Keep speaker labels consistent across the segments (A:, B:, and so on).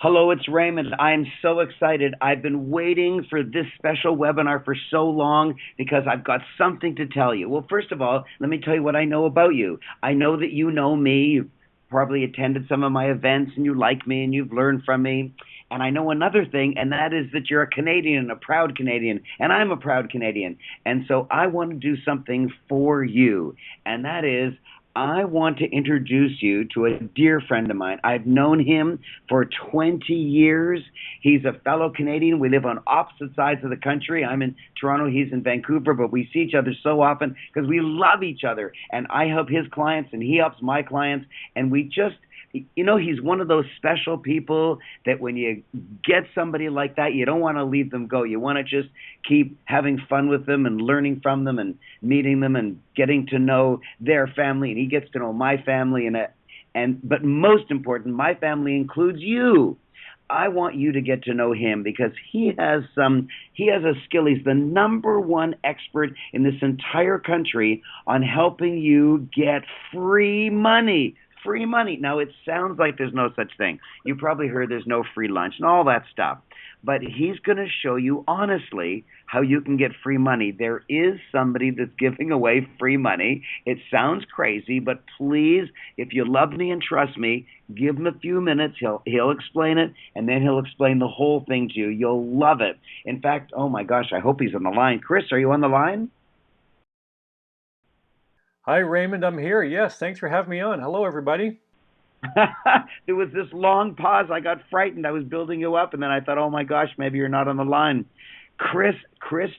A: Hello, it's Raymond. I'm so excited. I've been waiting for this special webinar for so long because I've got something to tell you. Well, first of all, let me tell you what I know about you. I know that you know me. You've probably attended some of my events and you like me and you've learned from me. And I know another thing, and that is that you're a Canadian, a proud Canadian, and I'm a proud Canadian. And so I want to do something for you, and that is I want to introduce you to a dear friend of mine. I've known him for 20 years. He's a fellow Canadian. We live on opposite sides of the country. I'm in Toronto, he's in Vancouver, but we see each other so often because we love each other. And I help his clients and he helps my clients. And we just, he's one of those special people that when you get somebody like that, you don't want to leave them go. You want to just keep having fun with them and learning from them and meeting them and getting to know their family. And he gets to know my family. But most important, my family includes you. I want you to get to know him because he has a skill. He's the number one expert in this entire country on helping you get free money. Free money. Now, it sounds like there's no such thing. You probably heard there's no free lunch and all that stuff. But he's going to show you honestly how you can get free money. There is somebody that's giving away free money. It sounds crazy, but please, if you love me and trust me, give him a few minutes. He'll explain it, and then he'll explain the whole thing to you. You'll love it. In fact, oh my gosh, I hope he's on the line. Chris, are you on the line?
B: Hi, Raymond. I'm here. Yes, thanks for having me on. Hello, everybody.
A: There was this long pause. I got frightened. I was building you up, and then I thought, oh my gosh, maybe you're not on the line. Chris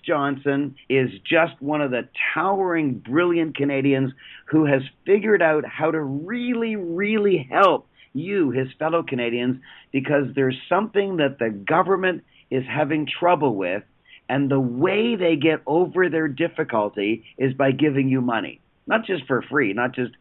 A: Johnson is just one of the towering, brilliant Canadians who has figured out how to really, really help you, his fellow Canadians, because there's something that the government is having trouble with, and the way they get over their difficulty is by giving you money. Not just for free, not just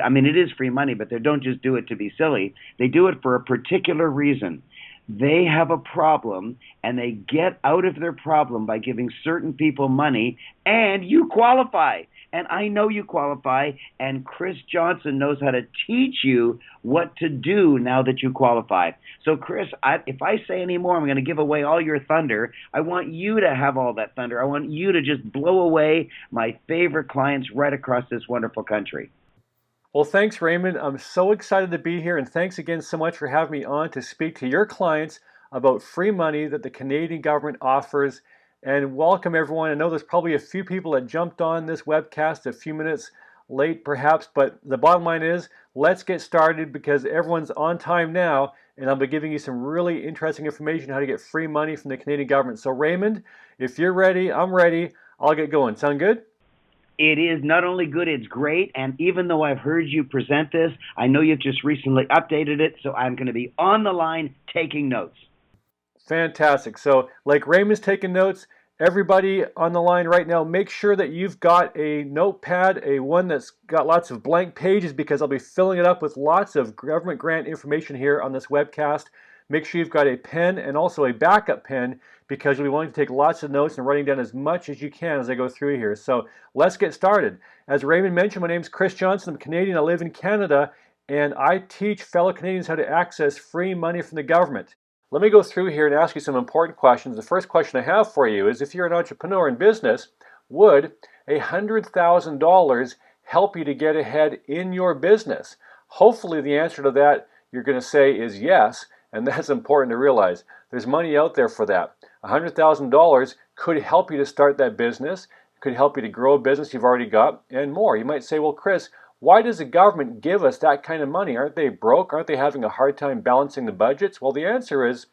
A: I mean, it is free money, but they don't just do it to be silly. They do it for a particular reason. They have a problem and they get out of their problem by giving certain people money, and you qualify. And I know you qualify, and Chris Johnson knows how to teach you what to do now that you qualify. So, Chris, if I say any more, I'm going to give away all your thunder. I want you to have all that thunder. I want you to just blow away my favorite clients right across this wonderful country.
B: Well, thanks, Raymond. I'm so excited to be here, and thanks again so much for having me on to speak to your clients about free money that the Canadian government offers. And welcome, everyone. I know there's probably a few people that jumped on this webcast a few minutes late, perhaps, but the bottom line is let's get started because everyone's on time now, and I'll be giving you some really interesting information on how to get free money from the Canadian government. So, Raymond, if you're ready, I'm ready. I'll get going. Sound good?
A: It is not only good, it's great. And even though I've heard you present this, I know you've just recently updated it, so I'm going to be on the line taking notes.
B: Fantastic. So, like Raymond's taking notes, everybody on the line right now, make sure that you've got a notepad, a one that's got lots of blank pages because I'll be filling it up with lots of government grant information here on this webcast. Make sure you've got a pen and also a backup pen because you'll be wanting to take lots of notes and writing down as much as you can as I go through here. So let's get started. As Raymond mentioned, my name is Chris Johnson. I'm Canadian. I live in Canada, and I teach fellow Canadians how to access free money from the government. Let me go through here and ask you some important questions. The first question I have for you is if you're an entrepreneur in business, would $100,000 help you to get ahead in your business? Hopefully the answer to that you're going to say is yes, and that's important to realize. There's money out there for that. $100,000 could help you to start that business, could help you to grow a business you've already got, and more. You might say, well, Chris, why does the government give us that kind of money? Aren't they broke? Aren't they having a hard time balancing the budgets? Well, the answer is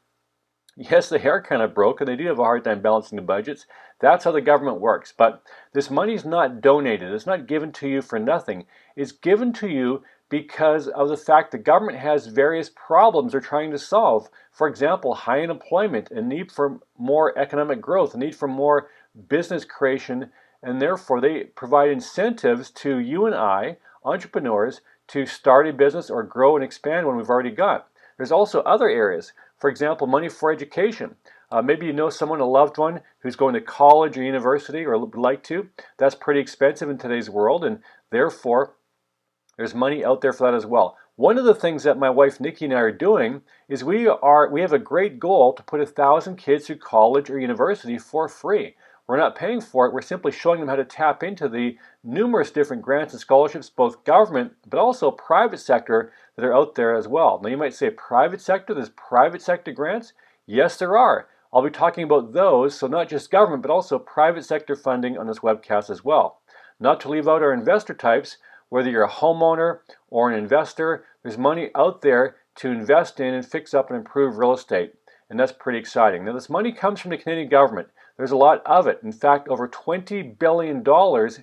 B: yes, they are kind of broke and they do have a hard time balancing the budgets. That's how the government works. But this money is not donated. It's not given to you for nothing. It's given to you because of the fact the government has various problems they're trying to solve. For example, high unemployment, a need for more economic growth, a need for more business creation, and therefore they provide incentives to you and I, entrepreneurs, to start a business or grow and expand one we've already got. There's also other areas. For example, money for education. Maybe you know someone, a loved one, who's going to college or university or would like to. That's pretty expensive in today's world, and therefore there's money out there for that as well. One of the things that my wife Nikki and I are doing is we have a great goal to put 1,000 kids through college or university for free. We're not paying for it, we're simply showing them how to tap into the numerous different grants and scholarships, both government but also private sector, that are out there as well. Now you might say private sector, there's private sector grants? Yes, there are. I'll be talking about those, so not just government but also private sector funding on this webcast as well. Not to leave out our investor types, whether you're a homeowner or an investor, there's money out there to invest in and fix up and improve real estate. And that's pretty exciting. Now this money comes from the Canadian government. There's a lot of it. In fact, over $20 billion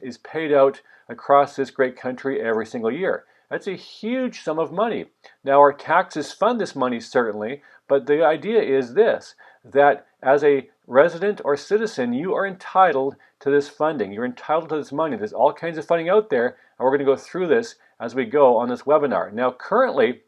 B: is paid out across this great country every single year. That's a huge sum of money. Now our taxes fund this money certainly, but the idea is this, that as a resident or citizen, you are entitled to this funding. You're entitled to this money. There's all kinds of funding out there, and we're going to go through this as we go on this webinar. Now currently,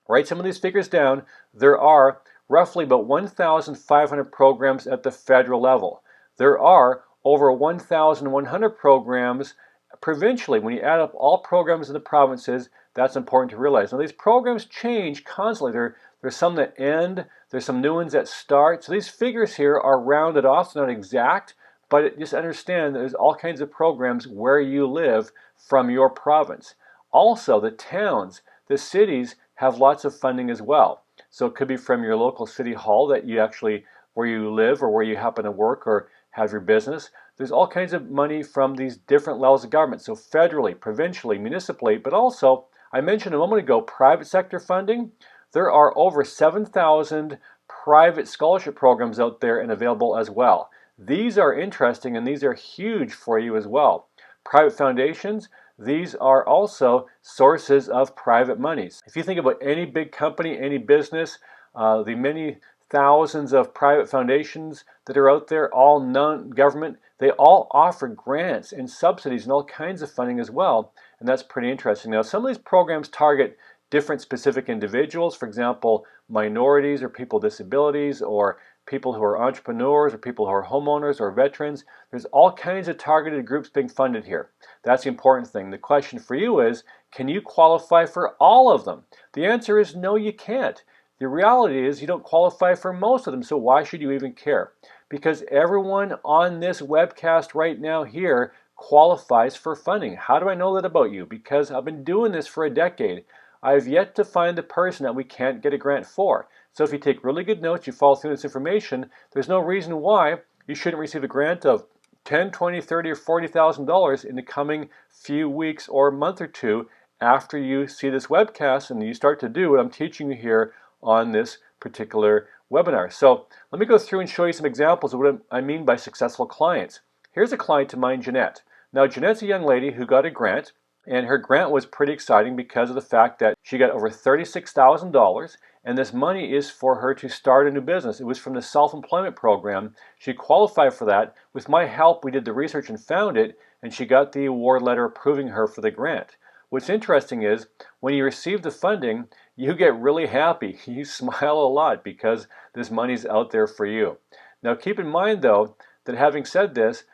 B: write some of these figures down, there are roughly about 1,500 programs at the federal level. There are over 1,100 programs provincially. When you add up all programs in the provinces, that's important to realize. Now these programs change constantly. There's some that end, there's some new ones that start. So these figures here are rounded off, so not exact, but just understand that there's all kinds of programs where you live from your province. Also, the towns, the cities have lots of funding as well. So it could be from your local city hall that you actually, where you live or where you happen to work or have your business. There's all kinds of money from these different levels of government. So federally, provincially, municipally, but also, I mentioned a moment ago, private sector funding. There are over 7,000 private scholarship programs out there and available as well. These are interesting and these are huge for you as well. Private foundations, these are also sources of private monies. If you think about any big company, any business, the many thousands of private foundations that are out there, all non-government, they all offer grants and subsidies and all kinds of funding as well, and that's pretty interesting. Now, some of these programs target different specific individuals, for example, minorities or people with disabilities or people who are entrepreneurs or people who are homeowners or veterans. There's all kinds of targeted groups being funded here. That's the important thing. The question for you is, can you qualify for all of them? The answer is no, you can't. The reality is you don't qualify for most of them, so why should you even care? Because everyone on this webcast right now here qualifies for funding. How do I know that about you? Because I've been doing this for a decade. I've yet to find the person that we can't get a grant for. So if you take really good notes, you follow through this information, there's no reason why you shouldn't receive a grant of $10, $20, $30, or $40,000 in the coming few weeks or month or two after you see this webcast and you start to do what I'm teaching you here on this particular webinar. So let me go through and show you some examples of what I mean by successful clients. Here's a client of mine, Jeanette. Now Jeanette's a young lady who got a grant, and her grant was pretty exciting because of the fact that she got over $36,000, and this money is for her to start a new business. It was from the self-employment program. She qualified for that. With my help, we did the research and found it, and she got the award letter approving her for the grant. What's interesting is when you receive the funding, you get really happy. You smile a lot because this money's out there for you. Now keep in mind though that having said this,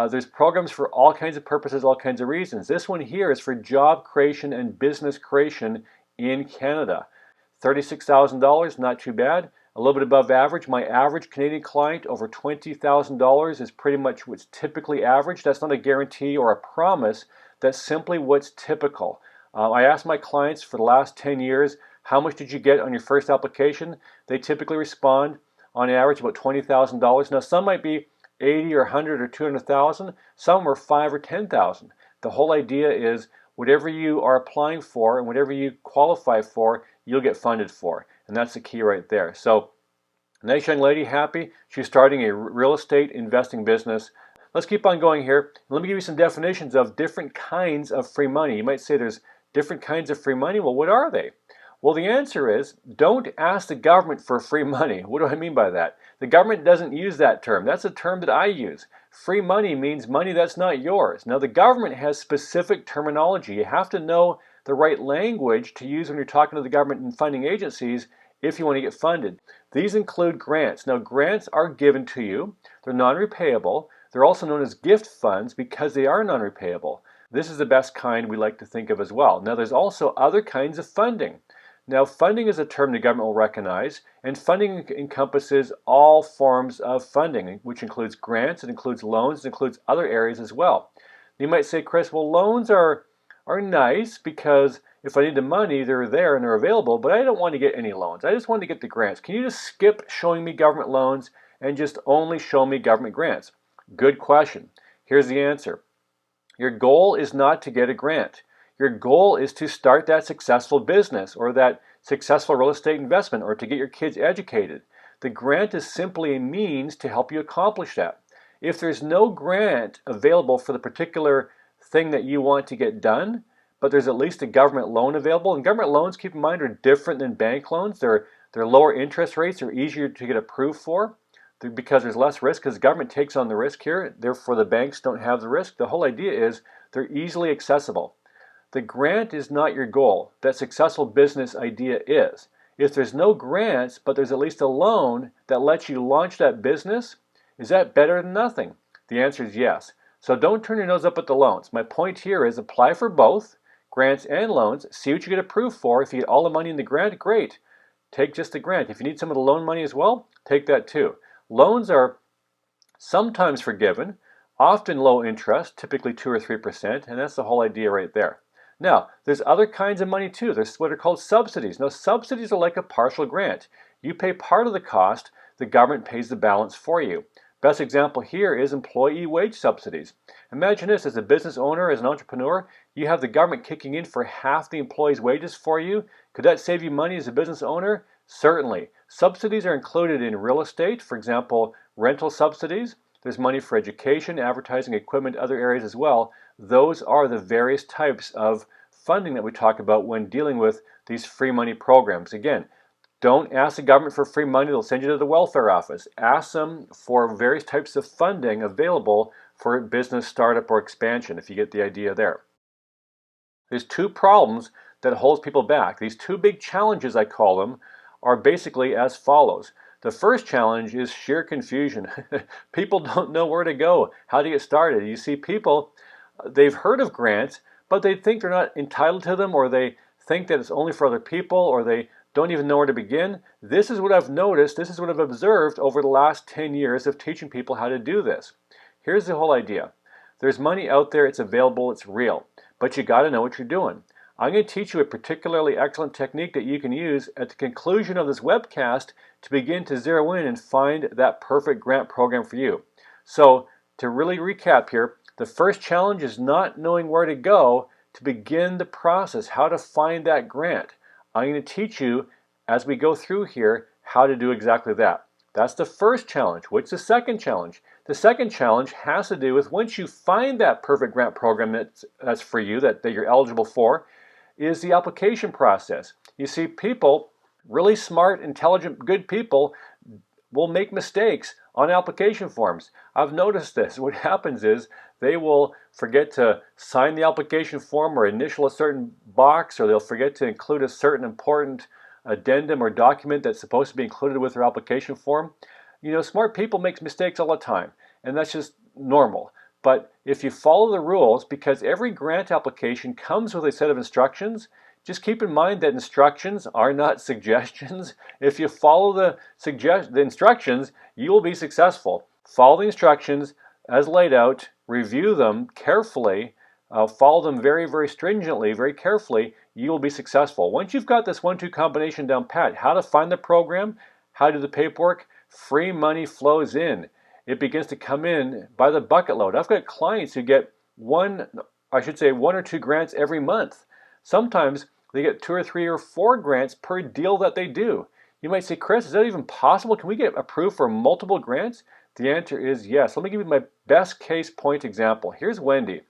B: there's programs for all kinds of purposes, all kinds of reasons. This one here is for job creation and business creation in Canada. $36,000, not too bad. A little bit above average. My average Canadian client over $20,000 is pretty much what's typically average. That's not a guarantee or a promise. That's simply what's typical. I asked my clients for the last 10 years, how much did you get on your first application? They typically respond on average about $20,000. Now some might be 80 or 100 or 200,000. Some were 5 or 10,000. The whole idea is whatever you are applying for and whatever you qualify for, you'll get funded for. And that's the key right there. So, nice young lady, happy. She's starting a real estate investing business. Let's keep on going here. Let me give you some definitions of different kinds of free money. You might say there's different kinds of free money. Well, what are they? Well, the answer is don't ask the government for free money. What do I mean by that? The government doesn't use that term. That's a term that I use. Free money means money that's not yours. Now, the government has specific terminology. You have to know the right language to use when you're talking to the government and funding agencies if you want to get funded. These include grants. Now, grants are given to you. They're non-repayable. They're also known as gift funds because they are non-repayable. This is the best kind we like to think of as well. Now, there's also other kinds of funding. Now, funding is a term the government will recognize, and funding encompasses all forms of funding, which includes grants, it includes loans, it includes other areas as well. You might say, Chris, well, loans are nice because if I need the money, they're there and they're available, but I don't want to get any loans. I just want to get the grants. Can you just skip showing me government loans and just only show me government grants? Good question. Here's the answer. Your goal is not to get a grant. Your goal is to start that successful business or that successful real estate investment or to get your kids educated. The grant is simply a means to help you accomplish that. If there's no grant available for the particular thing that you want to get done, but there's at least a government loan available, and government loans, keep in mind, are different than bank loans. They're lower interest rates, they're easier to get approved for because there's less risk because the government takes on the risk here, therefore the banks don't have the risk. The whole idea is they're easily accessible. The grant is not your goal. That successful business idea is. If there's no grants, but there's at least a loan that lets you launch that business, is that better than nothing? The answer is yes. So don't turn your nose up at the loans. My point here is apply for both, grants and loans, see what you get approved for. If you get all the money in the grant, great. Take just the grant. If you need some of the loan money as well, take that too. Loans are sometimes forgiven, often low interest, typically 2 or 3%, and that's the whole idea right there. Now, there's other kinds of money too. There's what are called subsidies. Now, subsidies are like a partial grant. You pay part of the cost, the government pays the balance for you. Best example here is employee wage subsidies. Imagine this, as a business owner, as an entrepreneur, you have the government kicking in for half the employee's wages for you. Could that save you money as a business owner? Certainly. Subsidies are included in real estate, for example, rental subsidies. There's money for education, advertising, equipment, other areas as well. Those are the various types of funding that we talk about when dealing with these free money programs. Again, don't ask the government for free money, they'll send you to the welfare office. Ask them for various types of funding available for business startup or expansion, if you get the idea there. There's two problems that holds people back. These two big challenges, I call them, are basically as follows. The first challenge is sheer confusion. People don't know where to go, how to get started. You see people, they've heard of grants, but they think they're not entitled to them, or they think that it's only for other people, or they don't even know where to begin. This is what I've noticed, this is what I've observed over the last 10 years of teaching people how to do this. Here's the whole idea. There's money out there, it's available, it's real, but you got to know what you're doing. I'm going to teach you a particularly excellent technique that you can use at the conclusion of this webcast to begin to zero in and find that perfect grant program for you. So, to really recap here, the first challenge is not knowing where to go to begin the process, how to find that grant. I'm going to teach you, as we go through here, how to do exactly that. That's the first challenge. What's the second challenge? The second challenge has to do with once you find that perfect grant program that's for you, that you're eligible for, is the application process. You see, people, really smart, intelligent, good people, will make mistakes on application forms. I've noticed this. What happens is they will forget to sign the application form or initial a certain box, or they'll forget to include a certain important addendum or document that's supposed to be included with their application form. You know, smart people make mistakes all the time, and that's just normal. But if you follow the rules, because every grant application comes with a set of instructions, just keep in mind that instructions are not suggestions. If you follow the instructions, you will be successful. Follow the instructions as laid out, review them carefully, follow them very, very stringently, very carefully, you will be successful. Once you've got this 1-2 combination down pat, how to find the program, how to do the paperwork, free money flows in. It begins to come in by the bucket load. I've got clients who get one or two grants every month. Sometimes they get 2 or 3 or 4 grants per deal that they do. You might say, Chris, is that even possible? Can we get approved for multiple grants? The answer is yes. Let me give you my best case point example. Here's Wendy,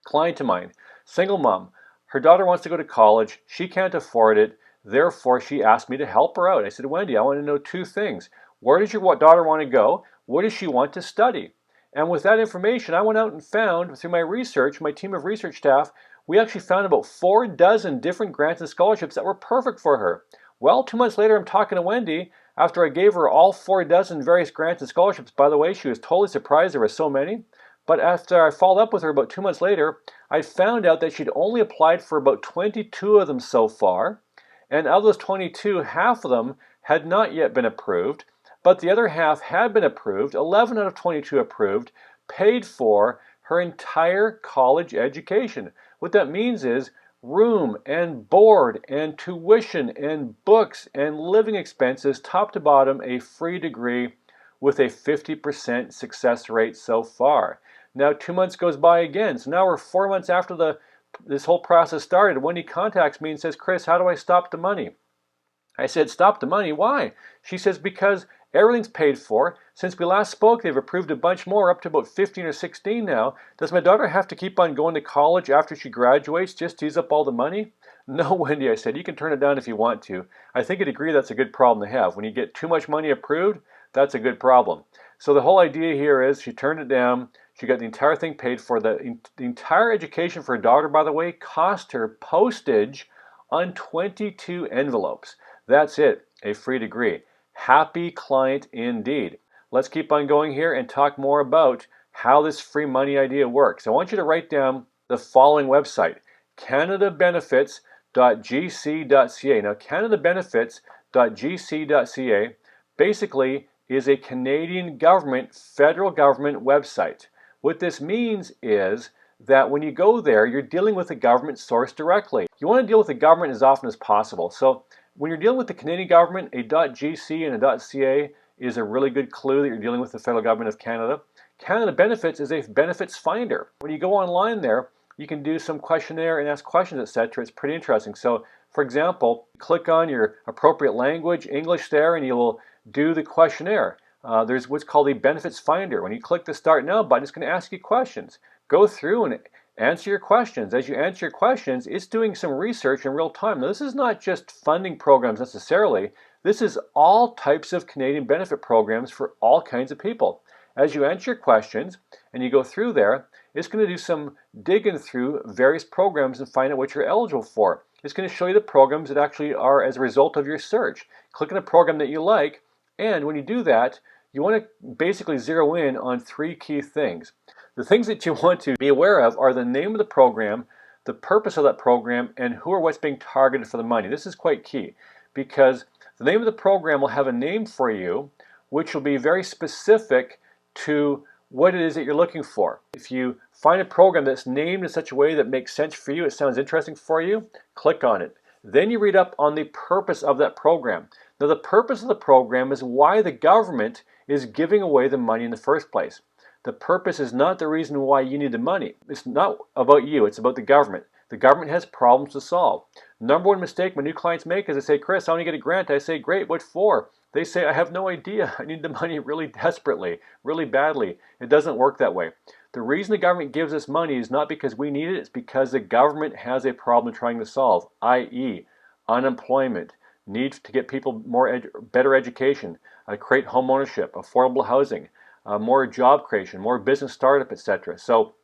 B: client of mine, single mom. Her daughter wants to go to college. She can't afford it. Therefore, she asked me to help her out. I said, Wendy, I want to know 2 things. Where does your daughter want to go? What does she want to study? And with that information, I went out and found, through my research, my team of research staff, we actually found about 4 dozen different grants and scholarships that were perfect for her. Well, 2 months later, I'm talking to Wendy after I gave her all 4 dozen various grants and scholarships. By the way, she was totally surprised there were so many. But after I followed up with her about 2 months later, I found out that she'd only applied for about 22 of them so far. And of those 22, half of them had not yet been approved, but the other half had been approved, 11 out of 22 approved, paid for her entire college education. What that means is room and board and tuition and books and living expenses, top to bottom, a free degree with a 50% success rate so far. Now 2 months goes by again, so now we're 4 months after this whole process started. Wendy contacts me and says, Chris, how do I stop the money? I said, stop the money? Why? She says, because everything's paid for. Since we last spoke, they've approved a bunch more, up to about 15 or 16 now. Does my daughter have to keep on going to college after she graduates just to use up all the money? No, Wendy, I said, you can turn it down if you want to. I think you'd agree that's a good problem to have. When you get too much money approved, that's a good problem. So the whole idea here is she turned it down. She got the entire thing paid for. The entire education for her daughter, by the way, cost her postage on 22 envelopes. That's it, a free degree. Happy client indeed. Let's keep on going here and talk more about how this free money idea works. I want you to write down the following website, canadabenefits.gc.ca. Now, canadabenefits.gc.ca basically is a Canadian government, federal government website. What this means is that when you go there, you're dealing with a government source directly. You want to deal with the government as often as possible. So when you're dealing with the Canadian government, a .gc and a .ca is a really good clue that you're dealing with the federal government of Canada. Canada Benefits is a benefits finder. When you go online there, you can do some questionnaire and ask questions, etc. It's pretty interesting. So, for example, click on your appropriate language, English there, and you will do the questionnaire. There's what's called a benefits finder. When you click the Start Now button, it's going to ask you questions. Go through and answer your questions. As you answer your questions, it's doing some research in real time. Now, this is not just funding programs necessarily. This is all types of Canadian benefit programs for all kinds of people. As you answer your questions and you go through there, it's going to do some digging through various programs and find out what you're eligible for. It's going to show you the programs that actually are as a result of your search. Click on a program that you like, and when you do that, you want to basically zero in on 3 key things. The things that you want to be aware of are the name of the program, the purpose of that program, and who or what's being targeted for the money. This is quite key because the name of the program will have a name for you which will be very specific to what it is that you're looking for. If you find a program that's named in such a way that makes sense for you, it sounds interesting for you, click on it. Then you read up on the purpose of that program. Now, the purpose of the program is why the government is giving away the money in the first place. The purpose is not the reason why you need the money. It's not about you, it's about the government. The government has problems to solve. Number one mistake my new clients make is they say, Chris, I want to get a grant. I say, great, what for? They say, I have no idea. I need the money really desperately, really badly. It doesn't work that way. The reason the government gives us money is not because we need it, it's because the government has a problem trying to solve, i.e. unemployment, need to get people better education, create home ownership, affordable housing, more job creation, more business startup, etc. So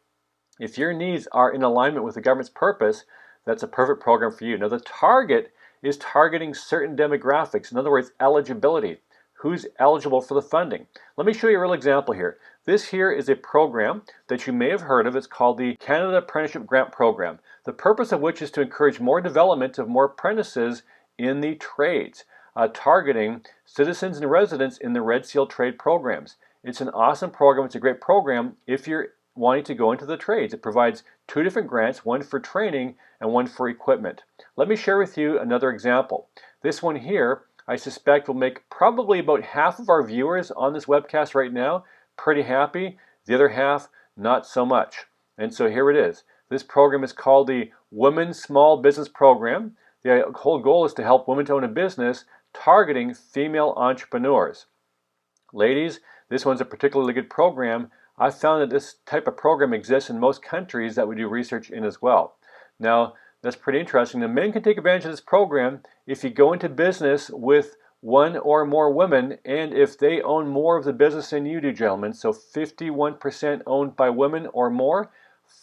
B: if your needs are in alignment with the government's purpose, that's a perfect program for you. Now the target is targeting certain demographics. In other words, eligibility. Who's eligible for the funding? Let me show you a real example here. This here is a program that you may have heard of. It's called the Canada Apprenticeship Grant Program. The purpose of which is to encourage more development of more apprentices in the trades, targeting citizens and residents in the Red Seal trade programs. It's an awesome program. It's a great program if you're wanting to go into the trades. It provides 2 different grants, one for training and one for equipment. Let me share with you another example. This one here, I suspect will make probably about half of our viewers on this webcast right now pretty happy. The other half, not so much. And so here it is. This program is called the Women Small Business Program. The whole goal is to help women to own a business targeting female entrepreneurs. Ladies, this one's a particularly good program. I've found that this type of program exists in most countries that we do research in as well. Now, that's pretty interesting. The men can take advantage of this program if you go into business with 1 or more women and if they own more of the business than you do, gentlemen. So 51% owned by women or more,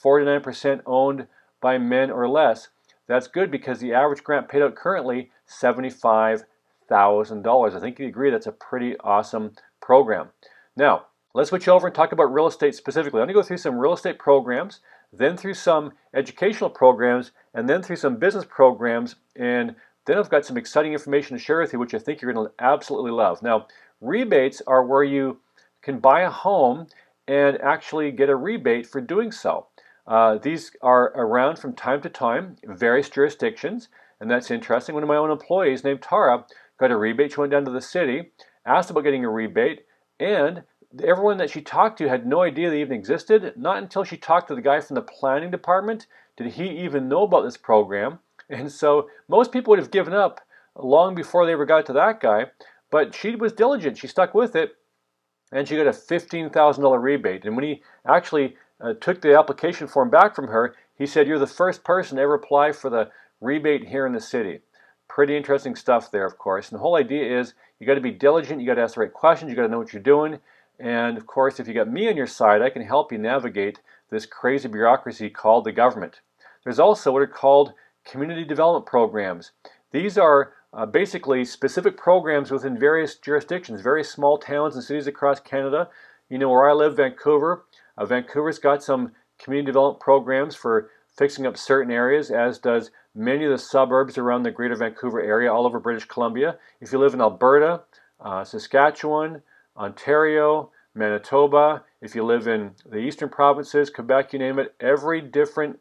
B: 49% owned by men or less. That's good because the average grant paid out currently, $75,000. I think you agree that's a pretty awesome program. Now, Let's switch over and talk about real estate specifically. I'm going to go through some real estate programs, then through some educational programs, and then through some business programs. And then I've got some exciting information to share with you, which I think you're going to absolutely love. Now, rebates are where you can buy a home and actually get a rebate for doing so. These are around from time to time, various jurisdictions, and that's interesting. One of my own employees named Tara got a rebate. She went down to the city, asked about getting a rebate, and everyone that she talked to had no idea they even existed. Not until she talked to the guy from the planning department did he even know about this program. And so most people would have given up long before they ever got to that guy, but she was diligent. She stuck with it, and she got a $15,000 rebate. And when he actually took the application form back from her, he said, "You're the first person to ever apply for the rebate here in the city." Pretty interesting stuff there, of course. And the whole idea is you got to be diligent, you got to ask the right questions, you got to know what you're doing. And of course, if you got me on your side, I can help you navigate this crazy bureaucracy called the government. There's also what are called community development programs. These are basically specific programs within various jurisdictions, various small towns and cities across Canada. You know, where I live, Vancouver. Vancouver's got some community development programs for fixing up certain areas, as does many of the suburbs around the greater Vancouver area, all over British Columbia. If you live in Alberta, Saskatchewan, Ontario, Manitoba, if you live in the eastern provinces, Quebec, you name it, every different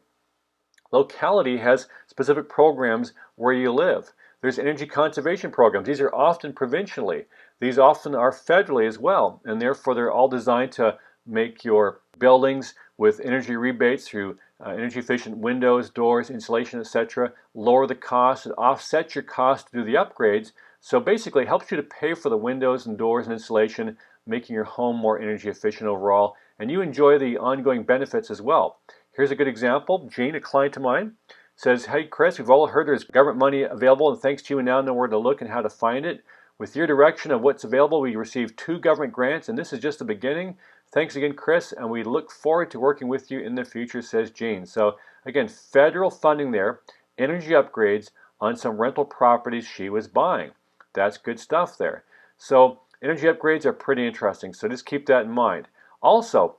B: locality has specific programs where you live. There's energy conservation programs. These are often provincially. These often are federally as well, and therefore they're all designed to make your buildings with energy rebates through energy efficient windows, doors, insulation, etc. Lower the cost. It offsets your cost to do the upgrades. So basically it helps you to pay for the windows and doors and insulation, making your home more energy efficient overall, and you enjoy the ongoing benefits as well. Here's a good example. Jane, a client of mine, says, "Hey Chris, we've all heard there's government money available, and thanks to you we now know where to look and how to find it. With your direction of what's available, we received 2 government grants, and this is just the beginning. Thanks again, Chris, and we look forward to working with you in the future," says Jane. So again, federal funding there, energy upgrades on some rental properties she was buying. That's good stuff there. So energy upgrades are pretty interesting, so just keep that in mind. Also,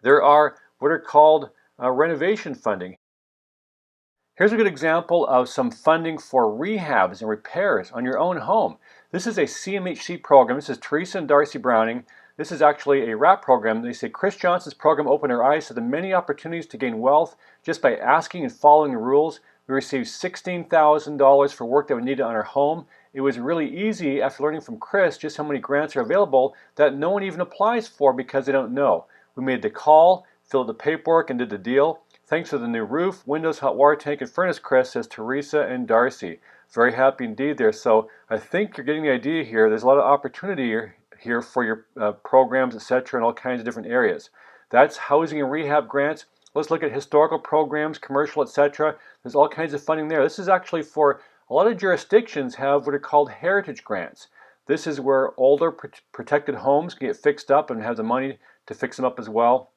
B: there are what are called renovation funding. Here's a good example of some funding for rehabs and repairs on your own home. This is a CMHC program. This is Teresa and Darcy Browning. This is actually a RAP program. They say Chris Johnson's program opened our eyes to the many opportunities to gain wealth just by asking and following the rules. We received $16,000 for work that we needed on our home. It was really easy after learning from Chris just how many grants are available that no one even applies for because they don't know. We made the call, filled the paperwork, and did the deal. Thanks for the new roof, windows, hot water tank, and furnace, Chris, says Teresa and Darcy. Very happy indeed there. So I think you're getting the idea here. There's a lot of opportunity here for your programs, etc., in all kinds of different areas. That's housing and rehab grants. Let's look at historical programs, commercial, etc. There's all kinds of funding there. This is actually for a lot of jurisdictions have what are called heritage grants. This is where older protected homes can get fixed up and have the money to fix them up as well.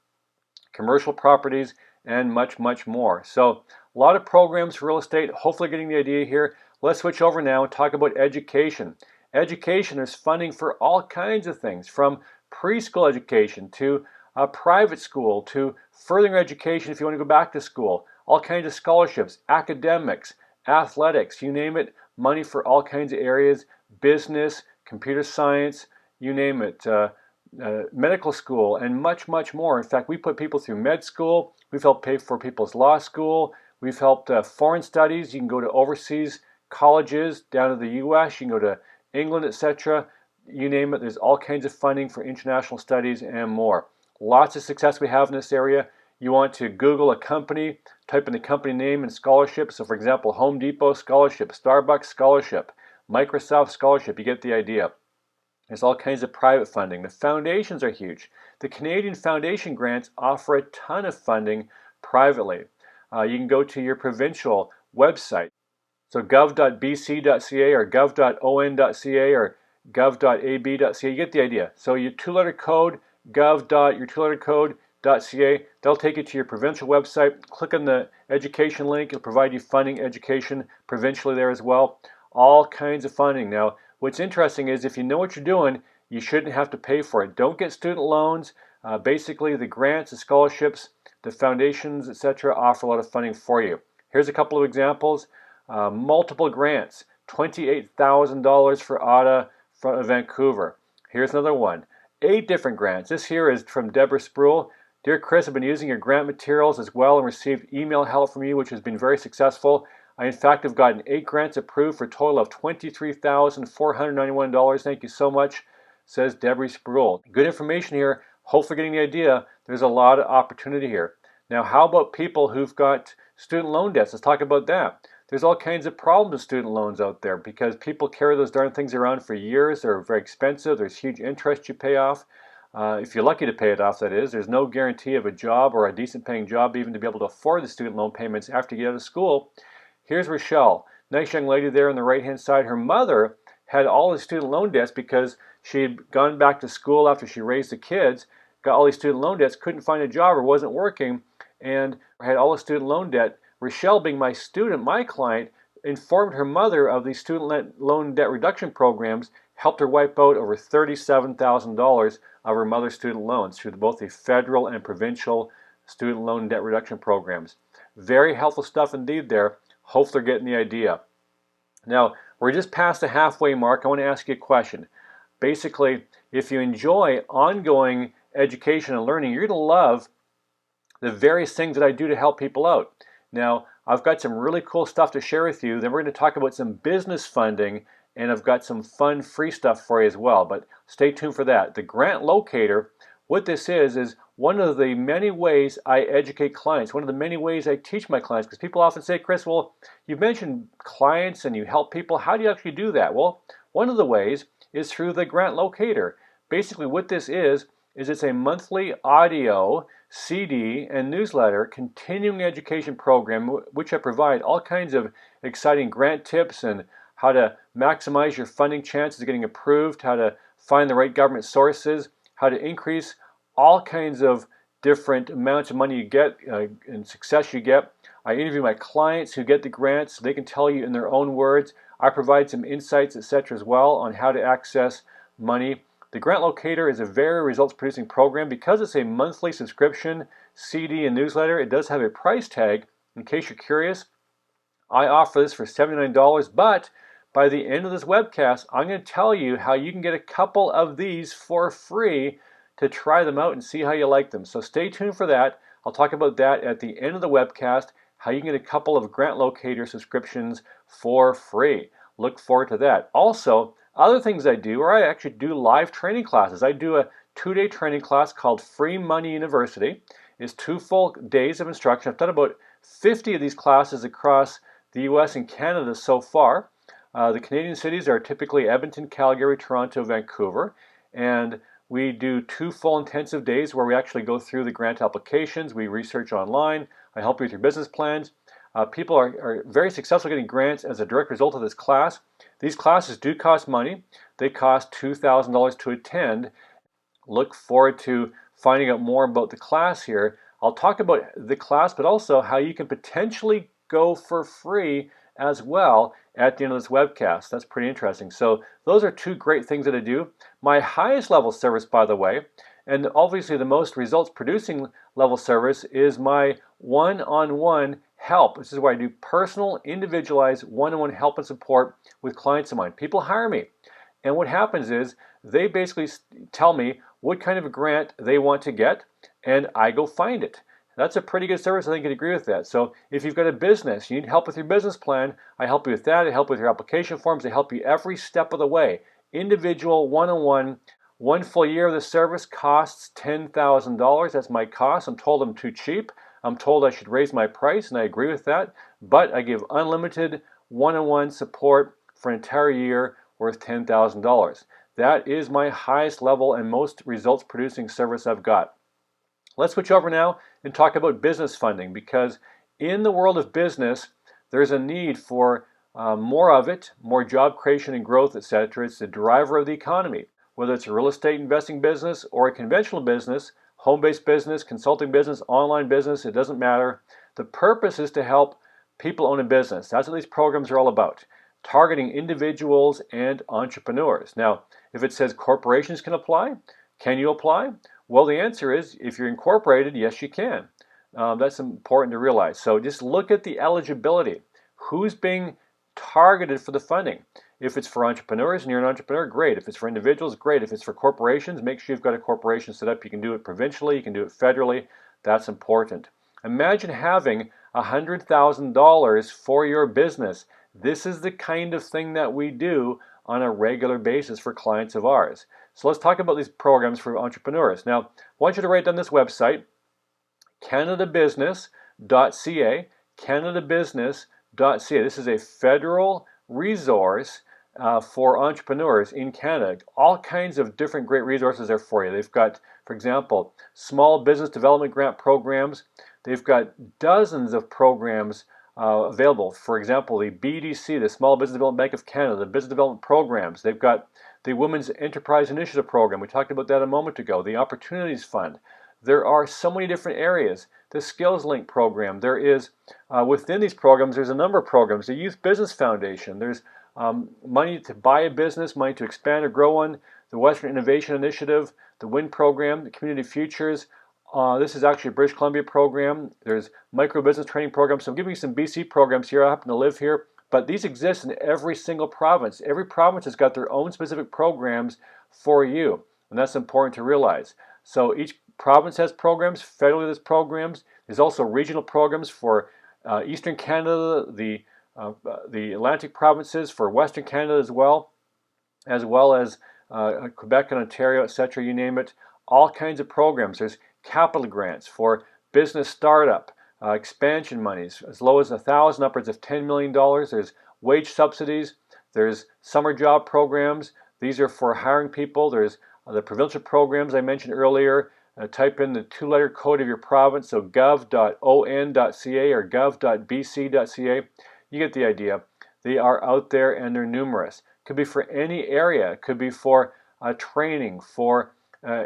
B: Commercial properties, and much, much more. So a lot of programs for real estate, hopefully getting the idea here. Let's switch over now and talk about education. Education, there's funding for all kinds of things, from preschool education to private school to furthering education if you want to go back to school. All kinds of scholarships, academics, athletics, you name it, money for all kinds of areas, business, computer science, you name it. Medical school, and much, much more. In fact, we put people through med school. We've helped pay for people's law school. We've helped foreign studies. You can go to overseas colleges down to the U.S. You can go to England, etc. You name it. There's all kinds of funding for international studies and more. Lots of success we have in this area. You want to Google a company, type in the company name and scholarship. So for example, Home Depot scholarship, Starbucks scholarship, Microsoft scholarship. You get the idea. There's all kinds of private funding. The foundations are huge. The Canadian Foundation grants offer a ton of funding privately. You can go to your provincial website. So gov.bc.ca or gov.on.ca or gov.ab.ca. You get the idea. So your 2-letter code, your 2-letter code.ca, that'll take you to your provincial website. Click on the education link. It'll provide you funding education provincially there as well. All kinds of funding. Now, what's interesting is if you know what you're doing, you shouldn't have to pay for it. Don't get student loans. Basically, the grants, the scholarships, the foundations, etc., offer a lot of funding for you. Here's a couple of examples. Multiple grants, $28,000 for AUDA from Vancouver. Here's another one. 8 different grants. This here is from Deborah Spruill. Dear Chris, I've been using your grant materials as well and received email help from you, which has been very successful. I, in fact, have gotten 8 grants approved for a total of $23,491. Thank you so much, says Deborah Spruill. Good information here. Hopefully getting the idea. There's a lot of opportunity here. Now, how about people who've got student loan debts? Let's talk about that. There's all kinds of problems with student loans out there because people carry those darn things around for years. They're very expensive. There's huge interest you pay off. If you're lucky to pay it off, that is. There's no guarantee of a job or a decent paying job even to be able to afford the student loan payments after you get out of school. Here's Rochelle, nice young lady there on the right hand side. Her mother had all the student loan debts because she had gone back to school after she raised the kids, got all these student loan debts, couldn't find a job or wasn't working, and had all the student loan debt. Rochelle, being my student, my client, informed her mother of these student loan debt reduction programs, helped her wipe out over $37,000 of her mother's student loans through both the federal and provincial student loan debt reduction programs. Very helpful stuff indeed there. Hope they're getting the idea. Now, we're just past the halfway mark. I want to ask you a question. Basically, if you enjoy ongoing education and learning, you're going to love the various things that I do to help people out. Now, I've got some really cool stuff to share with you. Then we're going to talk about some business funding, and I've got some fun free stuff for you as well. But stay tuned for that. The Grant Locator, what this is one of the many ways I educate clients, one of the many ways I teach my clients, because people often say, Chris, well, you've mentioned clients and you help people. How do you actually do that? Well, one of the ways is through the Grant Locator. Basically, what this is it's a monthly audio, CD, and newsletter continuing education program which I provide all kinds of exciting grant tips and how to maximize your funding chances of getting approved, how to find the right government sources, how to increase all kinds of different amounts of money you get and success you get. I interview my clients who get the grants so they can tell you in their own words. I provide some insights, etc. as well on how to access money. The Grant Locator is a very results-producing program. Because it's a monthly subscription, CD, and newsletter, it does have a price tag. In case you're curious, I offer this for $79, but by the end of this webcast, I'm going to tell you how you can get a couple of these for free to try them out and see how you like them. So stay tuned for that. I'll talk about that at the end of the webcast, how you can get a couple of Grant Locator subscriptions for free. Look forward to that. Also, other things I do, or I actually do live training classes. I do a 2-day training class called Free Money University. It's 2 full days of instruction. I've done about 50 of these classes across the US and Canada so far. The Canadian cities are typically Edmonton, Calgary, Toronto, Vancouver. And we do 2 full intensive days where we actually go through the grant applications. We research online. I help you with your business plans. People are very successful getting grants as a direct result of this class. These classes do cost money. They cost $2,000 to attend. Look forward to finding out more about the class here. I'll talk about the class, but also how you can potentially go for free as well at the end of this webcast. That's pretty interesting. So those are 2 great things that I do. My highest level service, by the way, and obviously the most results producing level service, is my one-on-one help. This is where I do personal, individualized, one-on-one help and support with clients of mine. People hire me. And what happens is they basically tell me what kind of a grant they want to get, and I go find it. That's a pretty good service. I think you'd agree with that. So if you've got a business, you need help with your business plan, I help you with that. I help with your application forms. I help you every step of the way. Individual, one-on-one. 1 full year of the service costs $10,000. That's my cost. I'm told I'm too cheap. I'm told I should raise my price, and I agree with that. But I give unlimited one-on-one support for an entire year worth $10,000. That is my highest level and most results-producing service I've got. Let's switch over now and talk about business funding, because in the world of business, there's a need for more of it, more job creation and growth, etc. It's the driver of the economy. Whether it's a real estate investing business or a conventional business, home-based business, consulting business, online business, it doesn't matter. The purpose is to help people own a business. That's what these programs are all about, targeting individuals and entrepreneurs. Now, If it says corporations can apply, can you apply? Well, the answer is if you're incorporated, yes, you can. That's important to realize. So just look at the eligibility. Who's being targeted for the funding? If it's for entrepreneurs and you're an entrepreneur, great. If it's for individuals, great. If it's for corporations, make sure you've got a corporation set up. You can do it provincially, you can do it federally. That's important. Imagine having $100,000 for your business. This is the kind of thing that we do on a regular basis for clients of ours. So let's talk about these programs for entrepreneurs. Now, I want you to write down this website, canadabusiness.ca, canadabusiness.ca. This is a federal resource for entrepreneurs in Canada. All kinds of different great resources there for you. They've got, for example, small business development grant programs. They've got dozens of programs available. For example, the BDC, the Small Business Development Bank of Canada, the business development programs. They've got the Women's Enterprise Initiative Program. We talked about that a moment ago. The Opportunities Fund. There are so many different areas. The Skills Link program. There is, within these programs, there's a number of programs. The Youth Business Foundation. There's money to buy a business, money to expand or grow one. The Western Innovation Initiative, the WIN program, the Community Futures. This is actually a British Columbia program. There's micro business training programs. So I'm giving you some BC programs here. I happen to live here. But these exist in every single province. Every province has got their own specific programs for you. And that's important to realize. So each province has programs. Federally there's programs. There's also regional programs for Eastern Canada, the Atlantic provinces, for Western Canada as well as Quebec and Ontario, etc., you name it. All kinds of programs. There's capital grants for business startup, expansion monies, as low as $1,000, upwards of $10 million. There's wage subsidies. There's summer job programs. These are for hiring people. There's the provincial programs I mentioned earlier. Type in the two-letter code of your province, so gov.on.ca or gov.bc.ca. You get the idea. They are out there and they're numerous. Could be for any area. It could be for training, for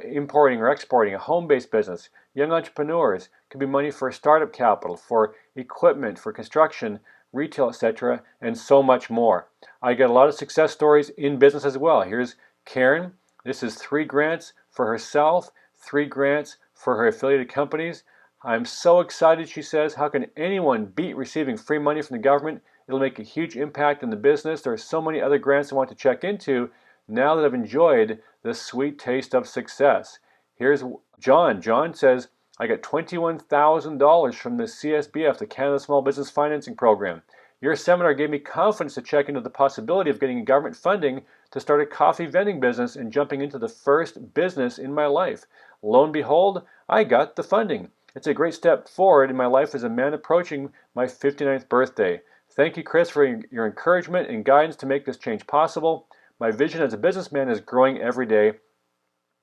B: importing or exporting, a home-based business, young entrepreneurs. Could be money for startup capital, for equipment, for construction, retail, etc., and so much more. I get a lot of success stories in business as well. Here's Karen. This is 3 grants for herself, 3 grants for her affiliated companies. I'm so excited, she says. How can anyone beat receiving free money from the government? It'll make a huge impact in the business. There are so many other grants I want to check into now that I've enjoyed the sweet taste of success. Here's John. John says, I got $21,000 from the CSBF, the Canada Small Business Financing Program. Your seminar gave me confidence to check into the possibility of getting government funding to start a coffee vending business and jumping into the first business in my life. Lo and behold, I got the funding. It's a great step forward in my life as a man approaching my 59th birthday. Thank you, Chris, for your encouragement and guidance to make this change possible. My vision as a businessman is growing every day.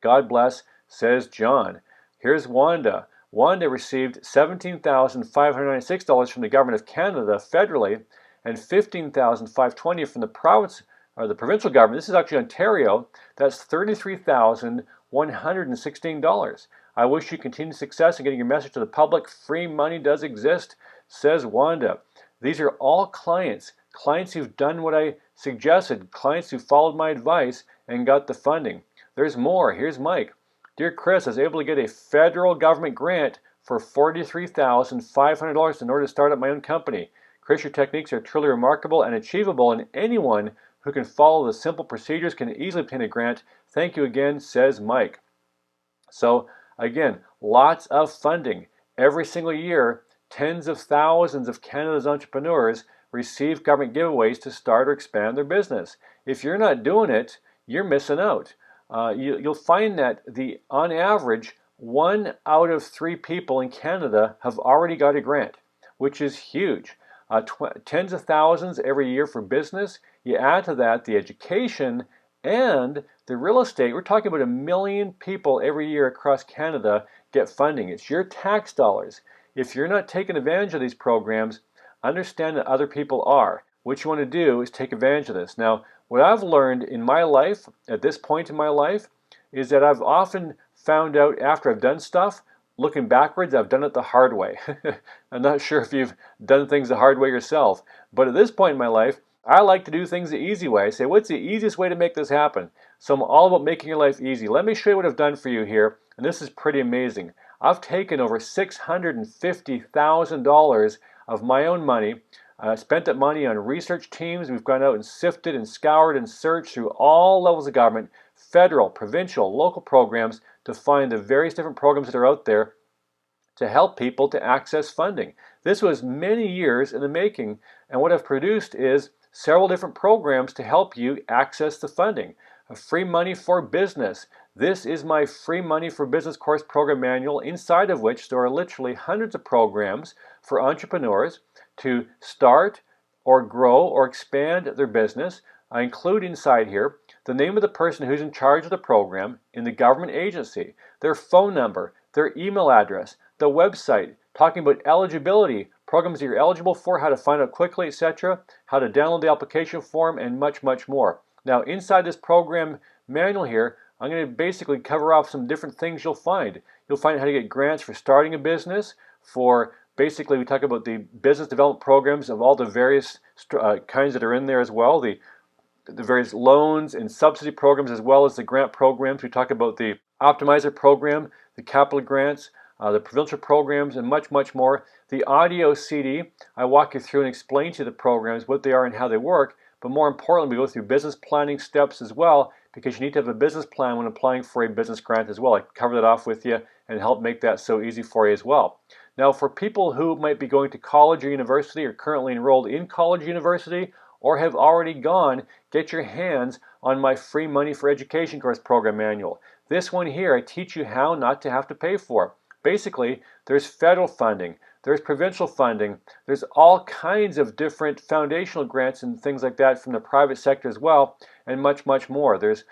B: God bless, says John. Here's Wanda. Wanda received $17,596 from the Government of Canada federally and $15,520 from the province or the provincial government. This is actually Ontario. That's $33,116. I wish you continued success in getting your message to the public. Free money does exist, says Wanda. These are all clients who've done what I suggested, clients who followed my advice and got the funding. There's more. Here's Mike. Dear Chris, I was able to get a federal government grant for $43,500 in order to start up my own company. Chris, your techniques are truly remarkable and achievable, and anyone who can follow the simple procedures can easily obtain a grant. Thank you again, says Mike. So again, lots of funding. Every single year, tens of thousands of Canada's entrepreneurs receive government giveaways to start or expand their business. If you're not doing it, you're missing out. You'll find that on average, 1 out of 3 people in Canada have already got a grant, which is huge. Tens of thousands every year for business. You add to that the education and the real estate. We're talking about 1 million people every year across Canada get funding. It's your tax dollars. If you're not taking advantage of these programs, understand that other people are. What you want to do is take advantage of this. Now, what I've learned in my life, at this point in my life, is that I've often found out after I've done stuff, looking backwards, I've done it the hard way. I'm not sure if you've done things the hard way yourself, but at this point in my life, I like to do things the easy way. I say, what's the easiest way to make this happen? So I'm all about making your life easy. Let me show you what I've done for you here, and this is pretty amazing. I've taken over $650,000 of my own money, spent that money on research teams. We've gone out and sifted and scoured and searched through all levels of government, federal, provincial, local programs, to find the various different programs that are out there to help people to access funding. This was many years in the making, and what I've produced is several different programs to help you access the funding. A free money for business. This is my free money for business course program manual, inside of which there are literally hundreds of programs for entrepreneurs to start or grow or expand their business. I include inside here the name of the person who's in charge of the program in the government agency, their phone number, their email address, the website, talking about eligibility, programs that you're eligible for, how to find out quickly, etc., how to download the application form, and much, much more. Now, inside this program manual here, I'm going to basically cover off some different things you'll find. You'll find how to get grants for starting a business, for basically we talk about the business development programs of all the various kinds that are in there as well, the various loans and subsidy programs, as well as the grant programs. We talk about the optimizer program, the capital grants, the provincial programs, and much, much more. The audio CD, I walk you through and explain to you the programs, what they are and how they work, but more importantly, we go through business planning steps as well, because you need to have a business plan when applying for a business grant as well. I cover that off with you and help make that so easy for you as well. Now, for people who might be going to college or university, or currently enrolled in college or university, or have already gone, get your hands on my free money for education course program manual. This one here, I teach you how not to have to pay for. Basically, there's federal funding, there's provincial funding, there's all kinds of different foundational grants and things like that from the private sector as well, and much, much more. There's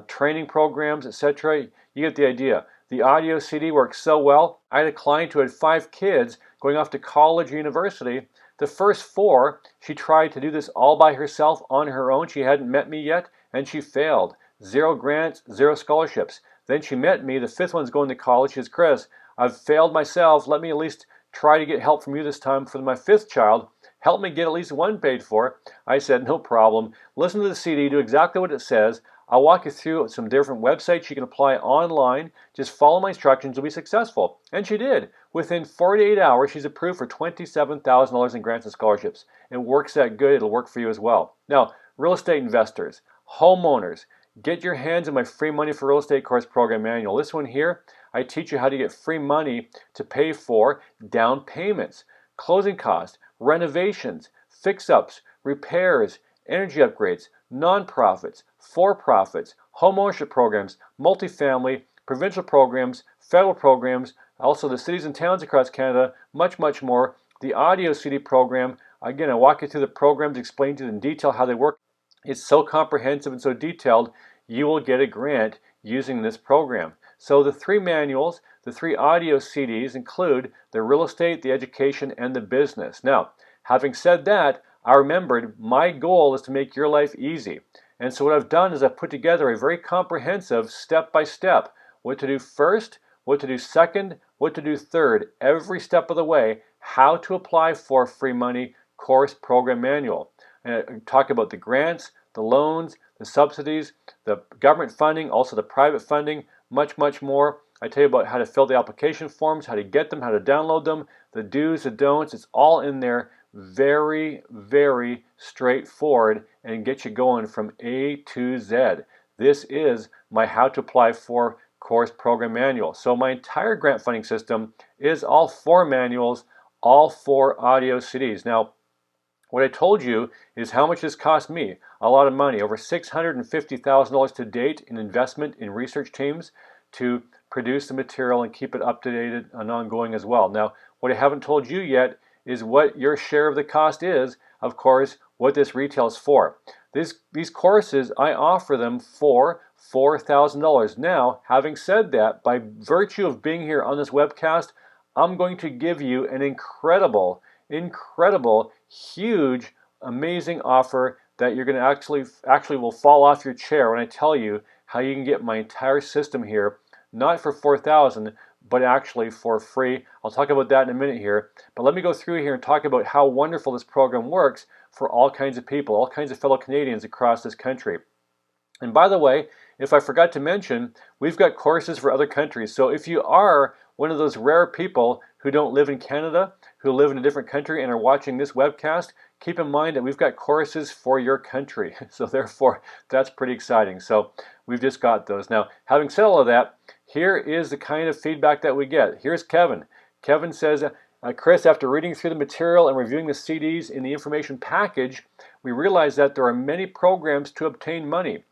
B: training programs, etc. You get the idea. The audio CD works so well. I had a client who had 5 kids going off to college or university. The first 4, she tried to do this all by herself on her own. She hadn't met me yet, and she failed. 0 grants, 0 scholarships. Then she met me. The 5th one's going to college. She says, Chris, I've failed myself. Let me at least try to get help from you this time for my 5th child. Help me get at least 1 paid for. I said, no problem. Listen to the CD, do exactly what it says. I'll walk you through some different websites you can apply online. Just follow my instructions, you'll be successful. And she did. Within 48 hours, she's approved for $27,000 in grants and scholarships. It works that good, it'll work for you as well. Now, real estate investors, homeowners, get your hands on my free money for real estate course program manual. This one here, I teach you how to get free money to pay for down payments, closing costs, renovations, fix-ups, repairs, energy upgrades, nonprofits, for-profits, home ownership programs, multifamily, provincial programs, federal programs, also the cities and towns across Canada, much, much more. The audio CD program, again, I walk you through the programs, explain to you in detail how they work. It's so comprehensive and so detailed, you will get a grant using this program. So the 3 manuals, the 3 audio CDs include the real estate, the education, and the business. Now, having said that, I remembered my goal is to make your life easy. And so what I've done is I've put together a very comprehensive step-by-step, what to do first, what to do second, what to do third, every step of the way, how to apply for free money course program manual. And I talk about the grants, the loans, the subsidies, the government funding, also the private funding, much, much more. I tell you about how to fill the application forms, how to get them, how to download them, the do's, the don'ts. It's all in there. Very, very straightforward, and get you going from A to Z. This is my how to apply for course program manual. So my entire grant funding system is all 4 manuals, all 4 audio CDs. Now, what I told you is how much this cost me. A lot of money, over $650,000 to date in investment in research teams to produce the material and keep it up to date and ongoing as well. Now, what I haven't told you yet is what your share of the cost is, of course, what this retails for. These courses, I offer them for $4,000. Now, having said that, by virtue of being here on this webcast, I'm going to give you an incredible, huge, amazing offer that you're going to actually will fall off your chair when I tell you how you can get my entire system here, not for $4,000, but actually for free. I'll talk about that in a minute here, but let me go through here and talk about how wonderful this program works for all kinds of people, all kinds of fellow Canadians across this country. And by the way, if I forgot to mention, we've got courses for other countries. So if you are one of those rare people who don't live in Canada, who live in a different country and are watching this webcast, keep in mind that we've got courses for your country. So therefore, that's pretty exciting. So we've just got those. Now, having said all of that, here is the kind of feedback that we get. Here's Kevin. Kevin says, Chris, after reading through the material and reviewing the CDs in the information package, we realized that there are many programs to obtain money.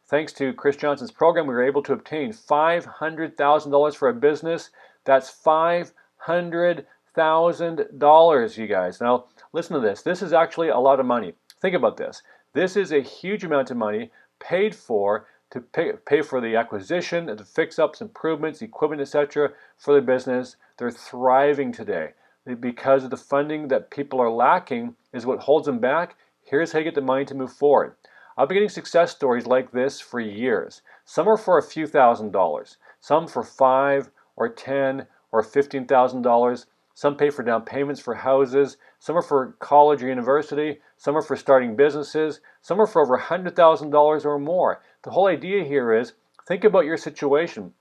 B: Thanks to Chris Johnson's program, we were able to obtain $500,000 for a business. That's $500,000, you guys. Now, listen to this. This is actually a lot of money. Think about this. This is a huge amount of money paid for to pay for the acquisition, the fix-ups, improvements, equipment, etc. for the business. They're thriving today. Because of the funding that people are lacking is what holds them back. Here's how you get the money to move forward. I've been getting success stories like this for years. Some are for a few $1,000s, some for $5,000 or $10,000 or $15,000. Some pay for down payments for houses. Some are for college or university. Some are for starting businesses. Some are for over $100,000 or more. The whole idea here is think about your situation.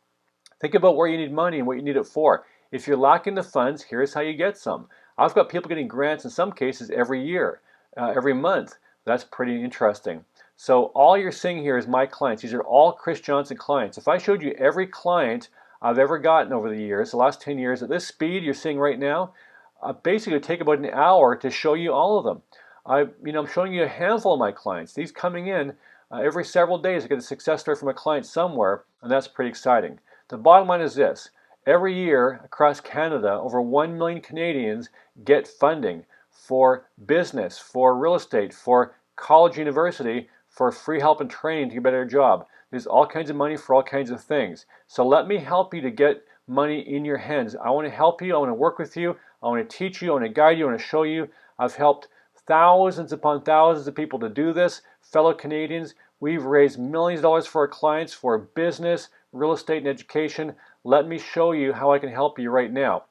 B: Think about where you need money and what you need it for. If you're lacking the funds, here's how you get some. I've got people getting grants in some cases every year, every month. That's pretty interesting. So all you're seeing here is my clients. These are all Chris Johnson clients. If I showed you every client I've ever gotten over the years, the last 10 years, at this speed you're seeing right now, basically it would take about an hour to show you all of them. I'm showing you a handful of my clients. These coming in every several days. I get a success story from a client somewhere, and that's pretty exciting. The bottom line is this. Every year across Canada, over 1 million Canadians get funding for business, for real estate, for college, university, for free help and training to get a better job. There's all kinds of money for all kinds of things. So let me help you to get money in your hands. I want to help you. I want to work with you. I want to teach you. I want to guide you. I want to show you. I've helped thousands upon thousands of people to do this. Fellow Canadians, we've raised millions of dollars for our clients for business, real estate, and education. Let me show you how I can help you right now.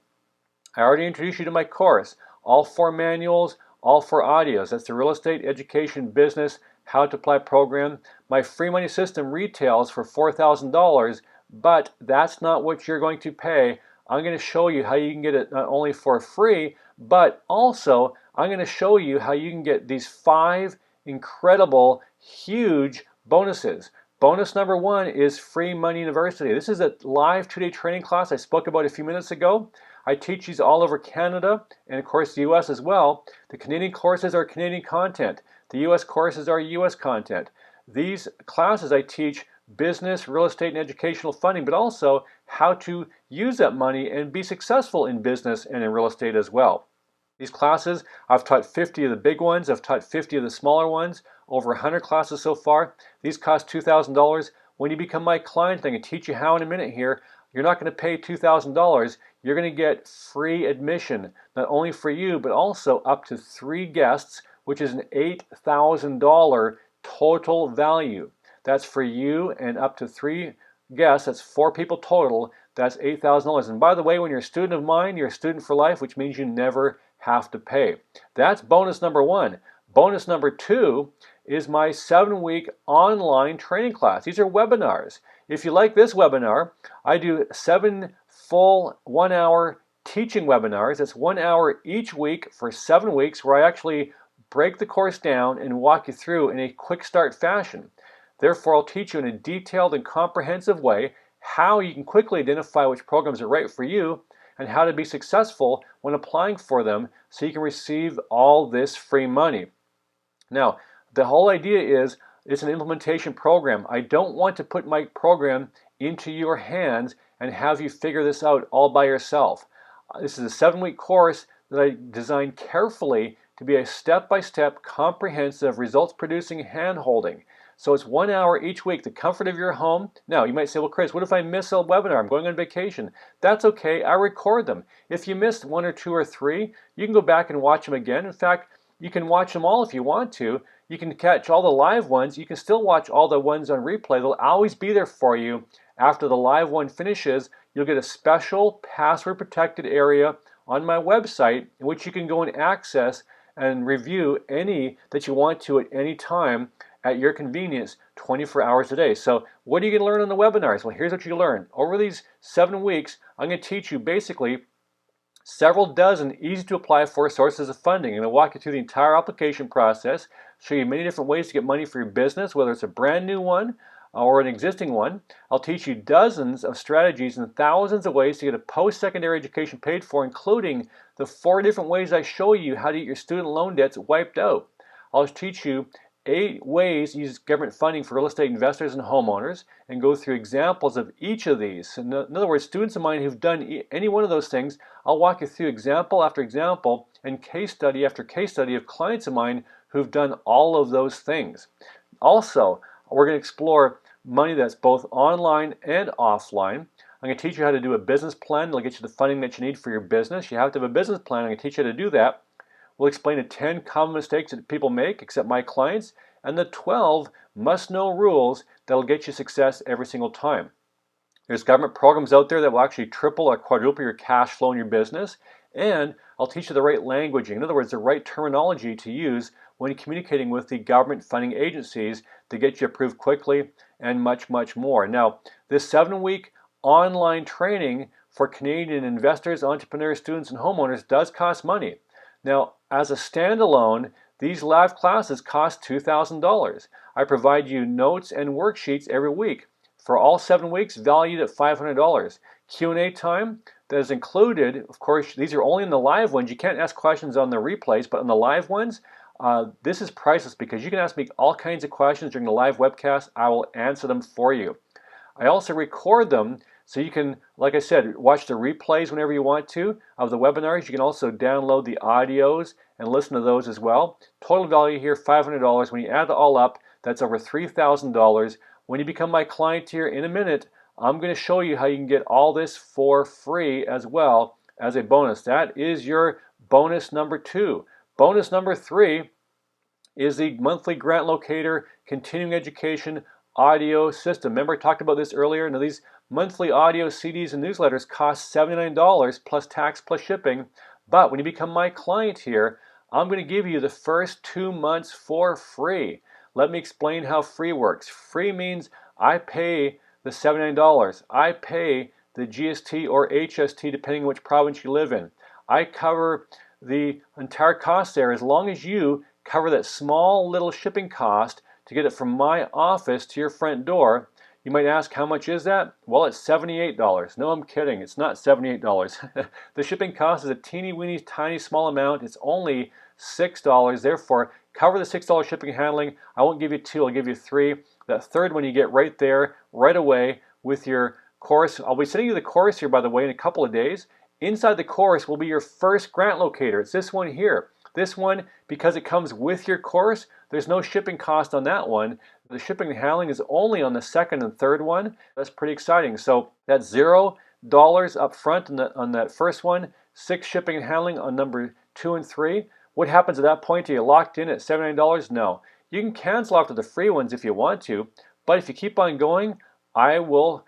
B: I already introduced you to my course, all 4 manuals, all 4 audios. That's the Real Estate, Education, Business, How to Apply program. My free money system retails for $4,000, but that's not what you're going to pay. I'm going to show you how you can get it not only for free, but also I'm going to show you how you can get these 5 incredible, huge bonuses. Bonus number 1 is Free Money University. This is a live 2-day training class I spoke about a few minutes ago. I teach these all over Canada and of course the US as well. The Canadian courses are Canadian content. The US courses are US content. These classes I teach business, real estate, and educational funding, but also how to use that money and be successful in business and in real estate as well. These classes, I've taught 50 of the big ones, I've taught 50 of the smaller ones, over 100 classes so far. These cost $2,000. When you become my client, I'm going to teach you how in a minute here. You're not going to pay $2,000. You're going to get free admission, not only for you, but also up to 3 guests, which is an $8,000 total value. That's for you and up to 3 guests. That's 4 people total. That's $8,000. And by the way, when you're a student of mine, you're a student for life, which means you never have to pay. That's bonus number 1. Bonus number 2 is my 7-week online training class. These are webinars. If you like this webinar, I do 7 full 1-hour teaching webinars. That's 1 hour each week for 7 weeks where I actually break the course down and walk you through in a quick start fashion. Therefore, I'll teach you in a detailed and comprehensive way how you can quickly identify which programs are right for you and how to be successful when applying for them so you can receive all this free money. Now, the whole idea is it's an implementation program. I don't want to put my program into your hands and have you figure this out all by yourself. This is a 7-week course that I designed carefully to be a step-by-step, comprehensive, results-producing hand-holding. So it's 1 hour each week, the comfort of your home. Now, you might say, well, Chris, what if I miss a webinar? I'm going on vacation. That's okay. I record them. If you missed 1 or 2 or 3, you can go back and watch them again. In fact, you can watch them all if you want to. You can catch all the live ones. You can still watch all the ones on replay. They'll always be there for you After the live one finishes, you'll get a special password protected area on my website in which you can go and access and review any that you want to at any time at your convenience 24 hours a day. So what are you going to learn on the webinars? Well, here's what you learn. Over these 7 weeks, I'm going to teach you basically several dozen easy to apply for sources of funding. I'm going to walk you through the entire application process, show you many different ways to get money for your business, whether it's a brand new one or an existing one. I'll teach you dozens of strategies and thousands of ways to get a post-secondary education paid for, including the 4 different ways I show you how to get your student loan debts wiped out. I'll teach you 8 ways to use government funding for real estate investors and homeowners, and go through examples of each of these. In other words, students of mine who've done any one of those things, I'll walk you through example after example and case study after case study of clients of mine who've done all of those things. Also, we're going to explore money that's both online and offline. I'm going to teach you how to do a business plan that'll get you the funding that you need for your business. You have to have a business plan. I'm going to teach you how to do that. We'll explain the 10 common mistakes that people make, except my clients, and the 12 must-know rules that'll get you success every single time. There's government programs out there that will actually triple or quadruple your cash flow in your business, and I'll teach you the right languaging. In other words, the right terminology to use when communicating with the government funding agencies to get you approved quickly, and much, much more. Now, this 7-week online training for Canadian investors, entrepreneurs, students, and homeowners does cost money. Now, as a standalone, these live classes cost $2,000. I provide you notes and worksheets every week for all 7 weeks, valued at $500. Q&A time that is included. Of course, these are only in the live ones. You can't ask questions on the replays, but on the live ones, this is priceless because you can ask me all kinds of questions during the live webcast. I will answer them for you. I also record them so you can, like I said, watch the replays whenever you want to of the webinars. You can also download the audios and listen to those as well. Total value here, $500. When you add it all up, that's over $3,000. When you become my client here in a minute, I'm going to show you how you can get all this for free as well as a bonus. That is your bonus number 2. Bonus number 3 is the monthly grant locator continuing education audio system. Remember I talked about this earlier? Now these monthly audio CDs and newsletters cost $79 plus tax plus shipping, but when you become my client here, I'm going to give you the first 2 months for free. Let me explain how free works. Free means I pay the $79. I pay the GST or HST depending on which province you live in. I cover the entire cost there as long as you cover that small little shipping cost to get it from my office to your front door. You might ask, how much is that? Well, it's $78. No, I'm kidding. It's not $78. The shipping cost is a teeny weeny tiny small amount. It's only $6. Therefore, cover the $6 shipping and handling. I won't give you 2, I'll give you 3. That third one you get right there, right away with your course. I'll be sending you the course here, by the way, in a couple of days. Inside the course will be your first grant locator. It's this one here. This one, because it comes with your course, there's no shipping cost on that one. The shipping and handling is only on the second and third one. That's pretty exciting. So that's $0 up front on that first one, 6 shipping and handling on number 2 and 3. What happens at that point? Are you locked in at $79? No. You can cancel after the free ones if you want to, but if you keep on going, I will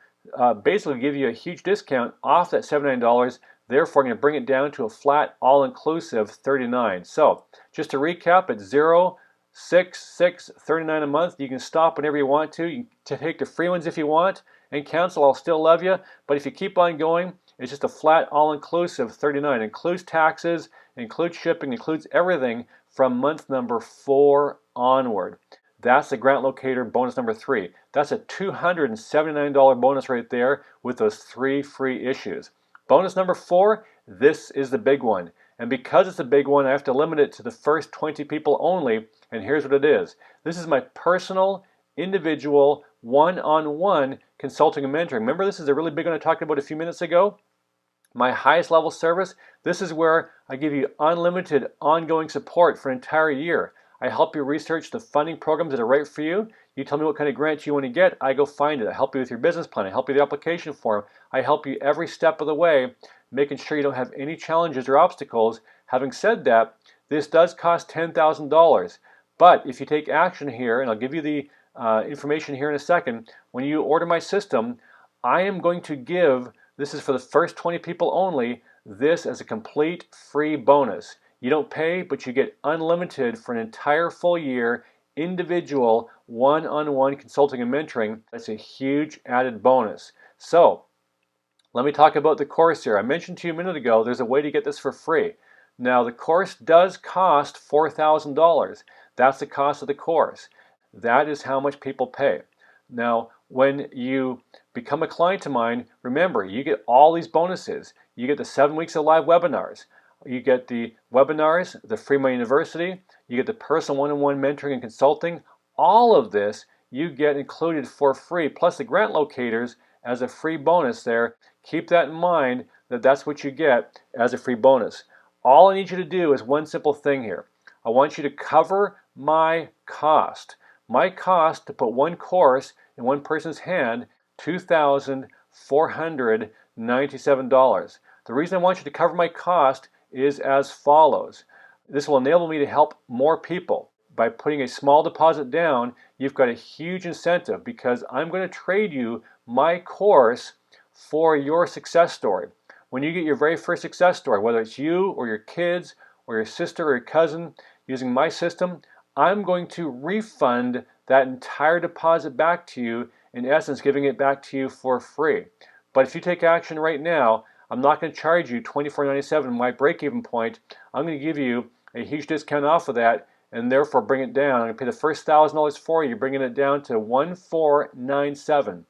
B: basically give you a huge discount off that $79. Therefore, I'm going to bring it down to a flat all-inclusive $39. So just to recap, it's $0.6639 a month. You can stop whenever you want to. You can take the free ones if you want and cancel. I'll still love you. But if you keep on going, it's just a flat all-inclusive $39. It includes taxes, includes shipping, includes everything from month number 4 onward. That's the grant locator bonus number 3. That's a $279 bonus right there with those 3 free issues. Bonus number 4, this is the big one. And because it's a big one, I have to limit it to the first 20 people only. And here's what it is. This is my personal, individual, one-on-one consulting and mentoring. Remember, this is a really big one I talked about a few minutes ago? My highest level service, this is where I give you unlimited ongoing support for an entire year. I help you research the funding programs that are right for you. You tell me what kind of grant you want to get, I go find it. I help you with your business plan. I help you with the application form. I help you every step of the way, making sure you don't have any challenges or obstacles. Having said that, this does cost $10,000. But if you take action here, and I'll give you the information here in a second, when you order my system, I am going to give, this is for the first 20 people only, this as a complete free bonus. You don't pay, but you get unlimited for an entire full year, individual, one-on-one consulting and mentoring. That's a huge added bonus. So, let me talk about the course here. I mentioned to you a minute ago, there's a way to get this for free. Now, the course does cost $4,000. That's the cost of the course. That is how much people pay. Now, when you become a client of mine, remember, you get all these bonuses. You get the 7 weeks of live webinars. You get the webinars, the Free Money University. You get the personal one-on-one mentoring and consulting. All of this you get included for free, plus the grant locators as a free bonus there. Keep that in mind, that that's what you get as a free bonus. All I need you to do is one simple thing here. I want you to cover my cost. My cost to put one course in one person's hand, $2,497. The reason I want you to cover my cost is as follows. This will enable me to help more people. By putting a small deposit down, you've got a huge incentive because I'm going to trade you my course for your success story. When you get your very first success story, whether it's you or your kids or your sister or your cousin using my system, I'm going to refund that entire deposit back to you, in essence giving it back to you for free. But if you take action right now, I'm not going to charge you $24.97, my break-even point. I'm going to give you a huge discount off of that and therefore bring it down. I'm going to pay the first $1,000 for you, bringing it down to $1,497.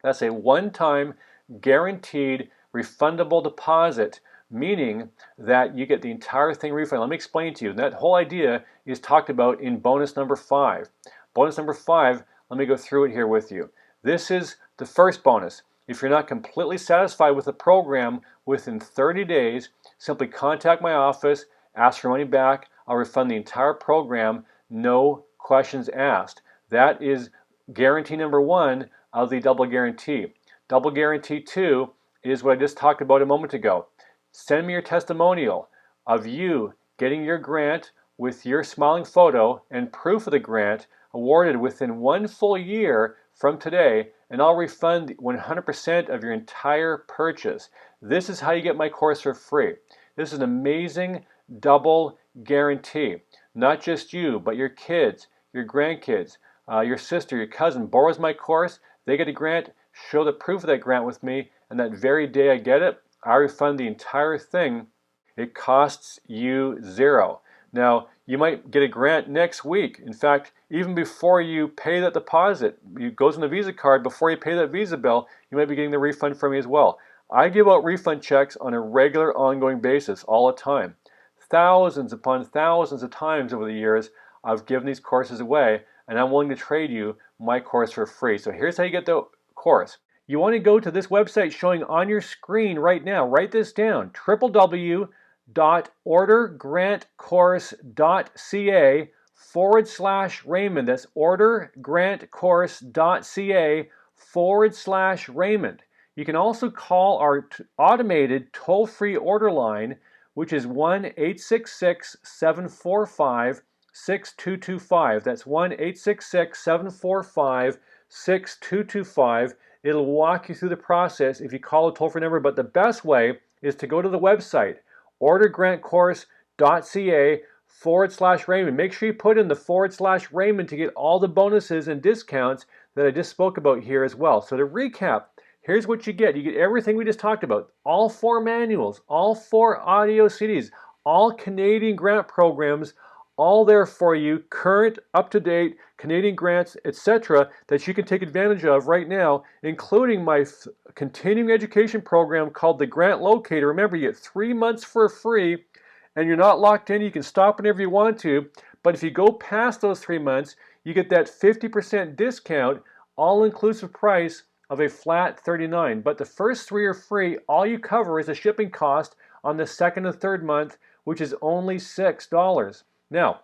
B: That's a one-time guaranteed refundable deposit, meaning that you get the entire thing refunded. Let me explain to you. That whole idea is talked about in bonus number 5. Bonus number 5, let me go through it here with you. This is the first bonus. If you're not completely satisfied with the program within 30 days, simply contact my office, ask for money back. I'll refund the entire program, no questions asked. That is guarantee number 1 of the double guarantee. Double guarantee 2 is what I just talked about a moment ago. Send me your testimonial of you getting your grant with your smiling photo and proof of the grant awarded within 1 full year from today, and I'll refund 100% of your entire purchase. This is how you get my course for free. This is an amazing double guarantee. Not just you, but your kids, your grandkids, your sister, your cousin borrows my course, they get a grant, show the proof of that grant with me, and that very day I get it, I refund the entire thing. It costs you $0. Now, you might get a grant next week. In fact, even before you pay that deposit, it goes on the Visa card, before you pay that Visa bill, you might be getting the refund from me as well. I give out refund checks on a regular, ongoing basis all the time. Thousands upon thousands of times over the years, I've given these courses away, and I'm willing to trade you my course for free. So here's how you get the course. You want to go to this website showing on your screen right now. Write this down, www.ordergrantcourse.ca/Raymond. That's ordergrantcourse.ca/Raymond. You can also call our automated toll-free order line, which is 1-866-745-6225. That's 1-866-745-6225. It'll walk you through the process if you call a toll-free number, but the best way is to go to the website, ordergrantcourse.ca/Raymond. Make sure you put in the /Raymond to get all the bonuses and discounts that I just spoke about here as well. So to recap, here's what you get. You get everything we just talked about. All 4 manuals, all 4 audio CDs, all Canadian grant programs, all there for you, current, up-to-date Canadian grants, etc., that you can take advantage of right now, including my continuing education program called the Grant Locator. Remember, you get 3 months for free, and you're not locked in. You can stop whenever you want to, but if you go past those 3 months, you get that 50% discount, all-inclusive price of a flat $39. But the first 3 are free. All you cover is a shipping cost on the 2nd and 3rd month, which is only $6. Now,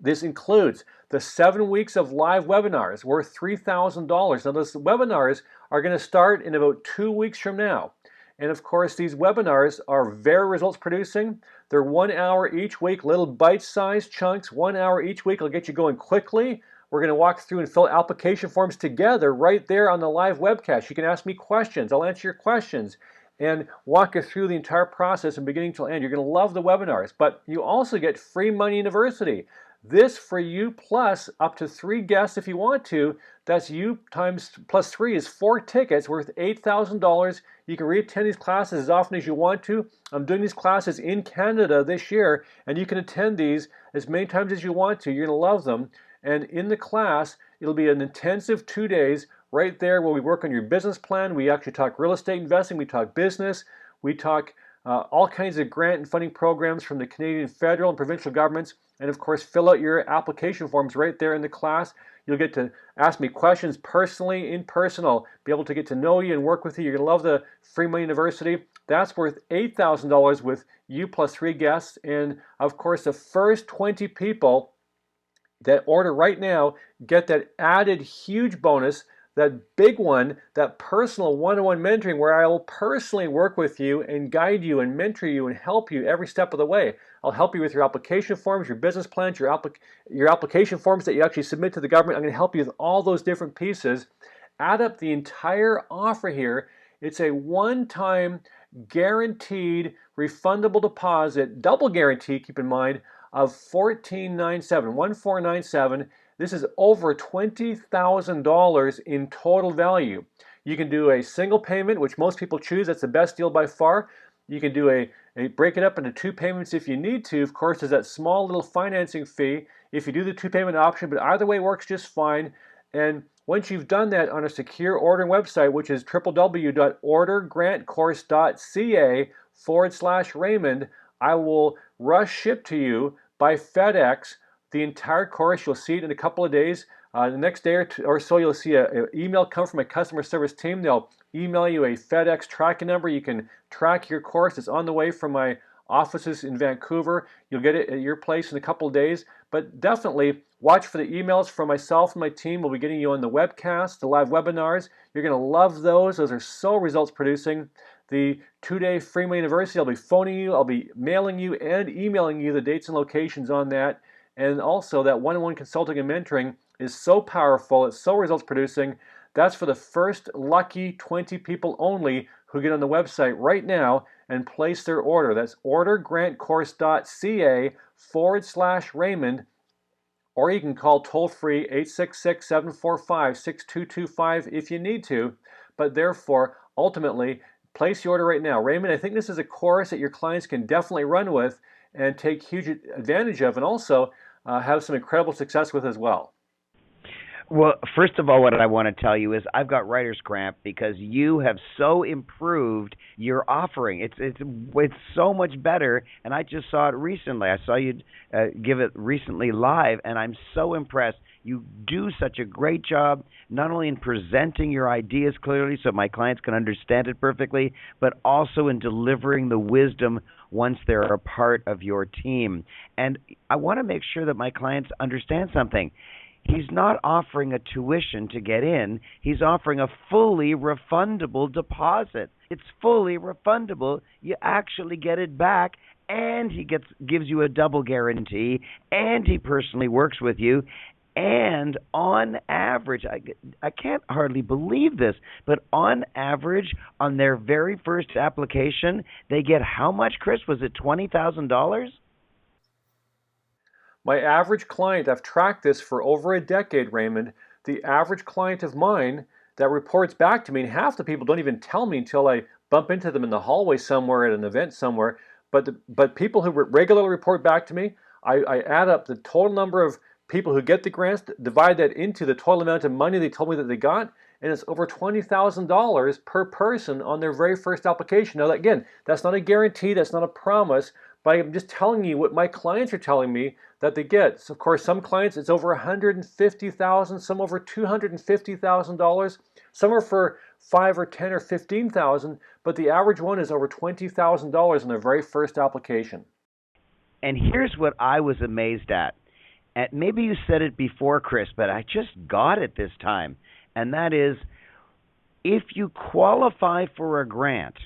B: this includes the 7 weeks of live webinars worth $3,000. Now, those webinars are going to start in about 2 weeks from now. And of course, these webinars are very results producing. They're 1 hour each week, little bite-sized chunks. 1 hour each week will get you going quickly. We're going to walk through and fill application forms together right there on the live webcast. You can ask me questions. I'll answer your questions and walk you through the entire process from beginning till end. You're going to love the webinars, but you also get Free Money University. This for you plus up to 3 guests if you want to. That's you times plus 3 is 4 tickets worth $8,000. You can re-attend these classes as often as you want to. I'm doing these classes in Canada this year, and you can attend these as many times as you want to. You're going to love them. And in the class, it'll be an intensive 2 days right there where we work on your business plan. We actually talk real estate investing. We talk business. We talk all kinds of grant and funding programs from the Canadian federal and provincial governments. And of course, fill out your application forms right there in the class. You'll get to ask me questions personally, in person. I'll be able to get to know you and work with you. You're going to love the Free Money University. That's worth $8,000 with you plus 3 guests. And of course, the first 20 people that order right now get that added huge bonus, that big one, that personal one-on-one mentoring where I will personally work with you and guide you and mentor you and help you every step of the way. I'll help you with your application forms, your business plans, your application forms that you actually submit to the government. I'm going to help you with all those different pieces. Add up the entire offer here. It's a one-time guaranteed refundable deposit, double guarantee, keep in mind, of $1497. This is over $20,000 in total value. You can do a single payment, which most people choose. That's the best deal by far. You can do a break it up into 2 payments if you need to. Of course, there's that small little financing fee if you do the 2-payment option, but either way works just fine. And once you've done that on a secure ordering website, which is www.ordergrantcourse.ca/Raymond, I will rush ship to you by FedEx the entire course. You'll see it in a couple of days. The next day or so, you'll see an email come from my customer service team. They'll email you a FedEx tracking number. You can track your course. It's on the way from my offices in Vancouver. You'll get it at your place in a couple of days. But definitely watch for the emails from myself and my team. We'll be getting you on the webcast, the live webinars. You're going to love those. Those are so results producing. The 2-day Free Money University, I'll be phoning you, I'll be mailing you and emailing you the dates and locations on that. And also that one-on-one consulting and mentoring is so powerful, it's so results producing. That's for the first lucky 20 people only who get on the website right now and place their order. That's ordergrantcourse.ca/Raymond, or you can call toll-free 866-745-6225 if you need to. But therefore, ultimately, place your order right now. Raymond, I think this is a course that your clients can definitely run with and take huge advantage of, and also have some incredible success with as well.
A: Well, first of all, what I want to tell you is I've got writer's cramp because you have so improved your offering. It's so much better, and I just saw it recently. I saw you give it recently live, and I'm so impressed. You do such a great job, not only in presenting your ideas clearly so my clients can understand it perfectly, but also in delivering the wisdom once they're a part of your team. And I want to make sure that my clients understand something. He's not offering a tuition to get in. He's offering a fully refundable deposit. It's fully refundable. You actually get it back, and he gives you a double guarantee, and he personally works with you. And on average, I can't hardly believe this, but on average, on their very first application, they get how much, Chris? Was it $20,000?
B: My average client, I've tracked this for over a decade, Raymond. The average client of mine that reports back to me, and half the people don't even tell me until I bump into them in the hallway somewhere at an event somewhere, but people who regularly report back to me, I add up the total number of people who get the grants, divide that into the total amount of money they told me that they got, and it's over $20,000 per person on their very first application. Now, again, that's not a guarantee, that's not a promise, but I'm just telling you what my clients are telling me that they get. So, of course, some clients, it's over $150,000, some over $250,000, some are for $5,000 or $10,000 or $15,000, but the average one is over $20,000 on their very first application.
A: And here's what I was amazed at. And maybe you said it before, Chris, but I just got it this time. And that is, if you qualify for a grant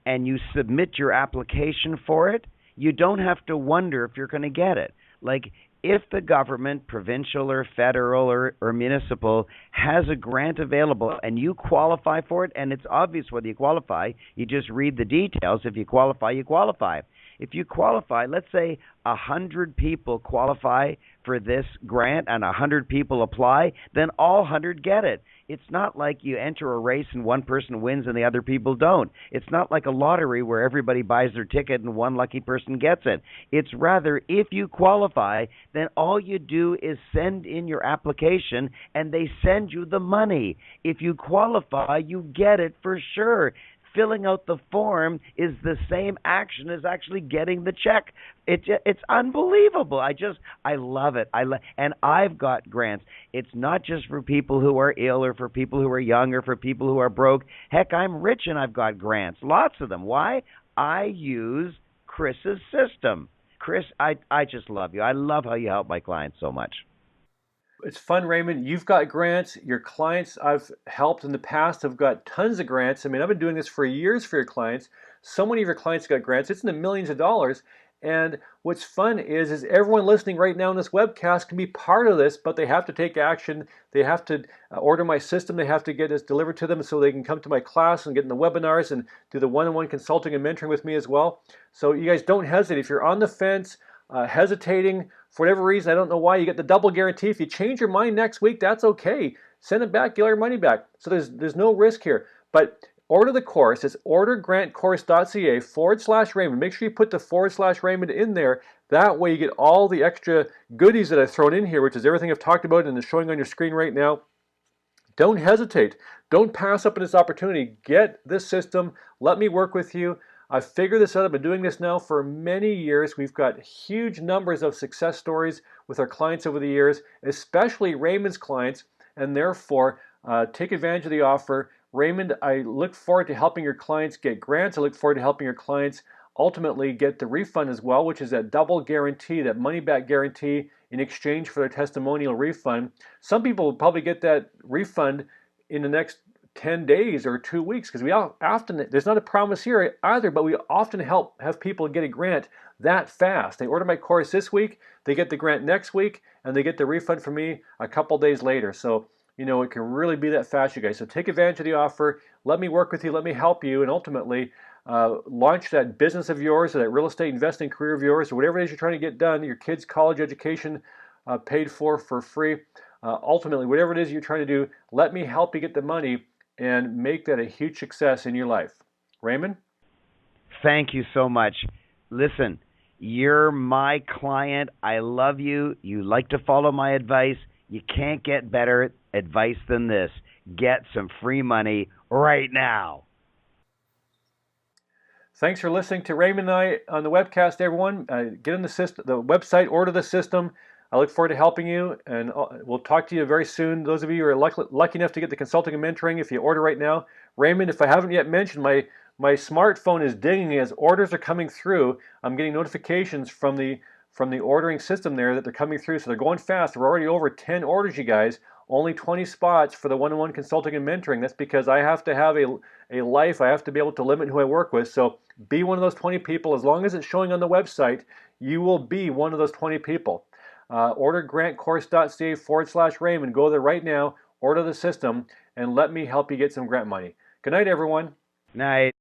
A: and you submit your application for it, you don't have to wonder if you're going to get it. Like, if the government, provincial or federal or municipal, has a grant available and you qualify for it, and it's obvious whether you qualify, you just read the details. If you qualify, you qualify. If you qualify, let's say 100 people qualify for this grant and 100 people apply, then all 100 get it. It's not like you enter a race and one person wins and the other people don't. It's not like a lottery where everybody buys their ticket and one lucky person gets it. It's rather, if you qualify, then all you do is send in your application and they send you the money. If you qualify, you get it for sure. Filling out the form is the same action as actually getting the check. It's unbelievable. I love it. And I've got grants. It's not just for people who are ill or for people who are young or for people who are broke. Heck, I'm rich and I've got grants. Lots of them. Why? I use Chris's system. Chris, I just love you. I love how you help my clients so much.
B: It's fun, Raymond. You've got grants. Your clients I've helped in the past have got tons of grants. I mean, I've been doing this for years for your clients. So many of your clients got grants. It's in the millions of dollars. And what's fun is everyone listening right now in this webcast can be part of this, but they have to take action. They have to order my system. They have to get this delivered to them so they can come to my class and get in the webinars and do the one-on-one consulting and mentoring with me as well. So you guys don't hesitate. If you're on the fence, hesitating for whatever reason, I don't know why, you get the double guarantee. If you change your mind next week, that's okay. Send it back, get your money back. So there's no risk here. But order the course. It's ordergrantcourse.ca/Raymond. Make sure you put the /Raymond in there. That way you get all the extra goodies that I've thrown in here, which is everything I've talked about and is showing on your screen right now. Don't hesitate. Don't pass up on this opportunity. Get this system. Let me work with you. I've figured this out. I've been doing this now for many years. We've got huge numbers of success stories with our clients over the years, especially Raymond's clients, and therefore take advantage of the offer. Raymond, I look forward to helping your clients get grants. I look forward to helping your clients ultimately get the refund as well, which is that double guarantee, that money back guarantee in exchange for their testimonial refund. Some people will probably get that refund in the next 10 days or 2 weeks, because we often, there's not a promise here either, but we often have people get a grant that fast. They order my course this week, they get the grant next week, and they get the refund from me a couple days later. So, you know, it can really be that fast, you guys. So take advantage of the offer. Let me work with you. Let me help you, and ultimately launch that business of yours, or that real estate investing career of yours, or whatever it is you're trying to get done, your kids' college education paid for free. Ultimately, whatever it is you're trying to do, let me help you get the money and make that a huge success in your life. Raymond?
A: Thank you so much. Listen, you're my client. I love you. You like to follow my advice. You can't get better advice than this. Get some free money right now.
B: Thanks for listening to Raymond and I on the webcast, everyone. Get in the website, order the system. I look forward to helping you, and we'll talk to you very soon. Those of you who are lucky enough to get the consulting and mentoring, if you order right now. Raymond, if I haven't yet mentioned, my smartphone is dinging as orders are coming through. I'm getting notifications from the ordering system there that they're coming through, so they're going fast. We're already over 10 orders, you guys. Only 20 spots for the one-on-one consulting and mentoring. That's because I have to have a life. I have to be able to limit who I work with. So be one of those 20 people. As long as it's showing on the website, you will be one of those 20 people. Ordergrantcourse.ca/Raymond. Go there right now, order the system, and let me help you get some grant money. Good night, everyone.
A: Night.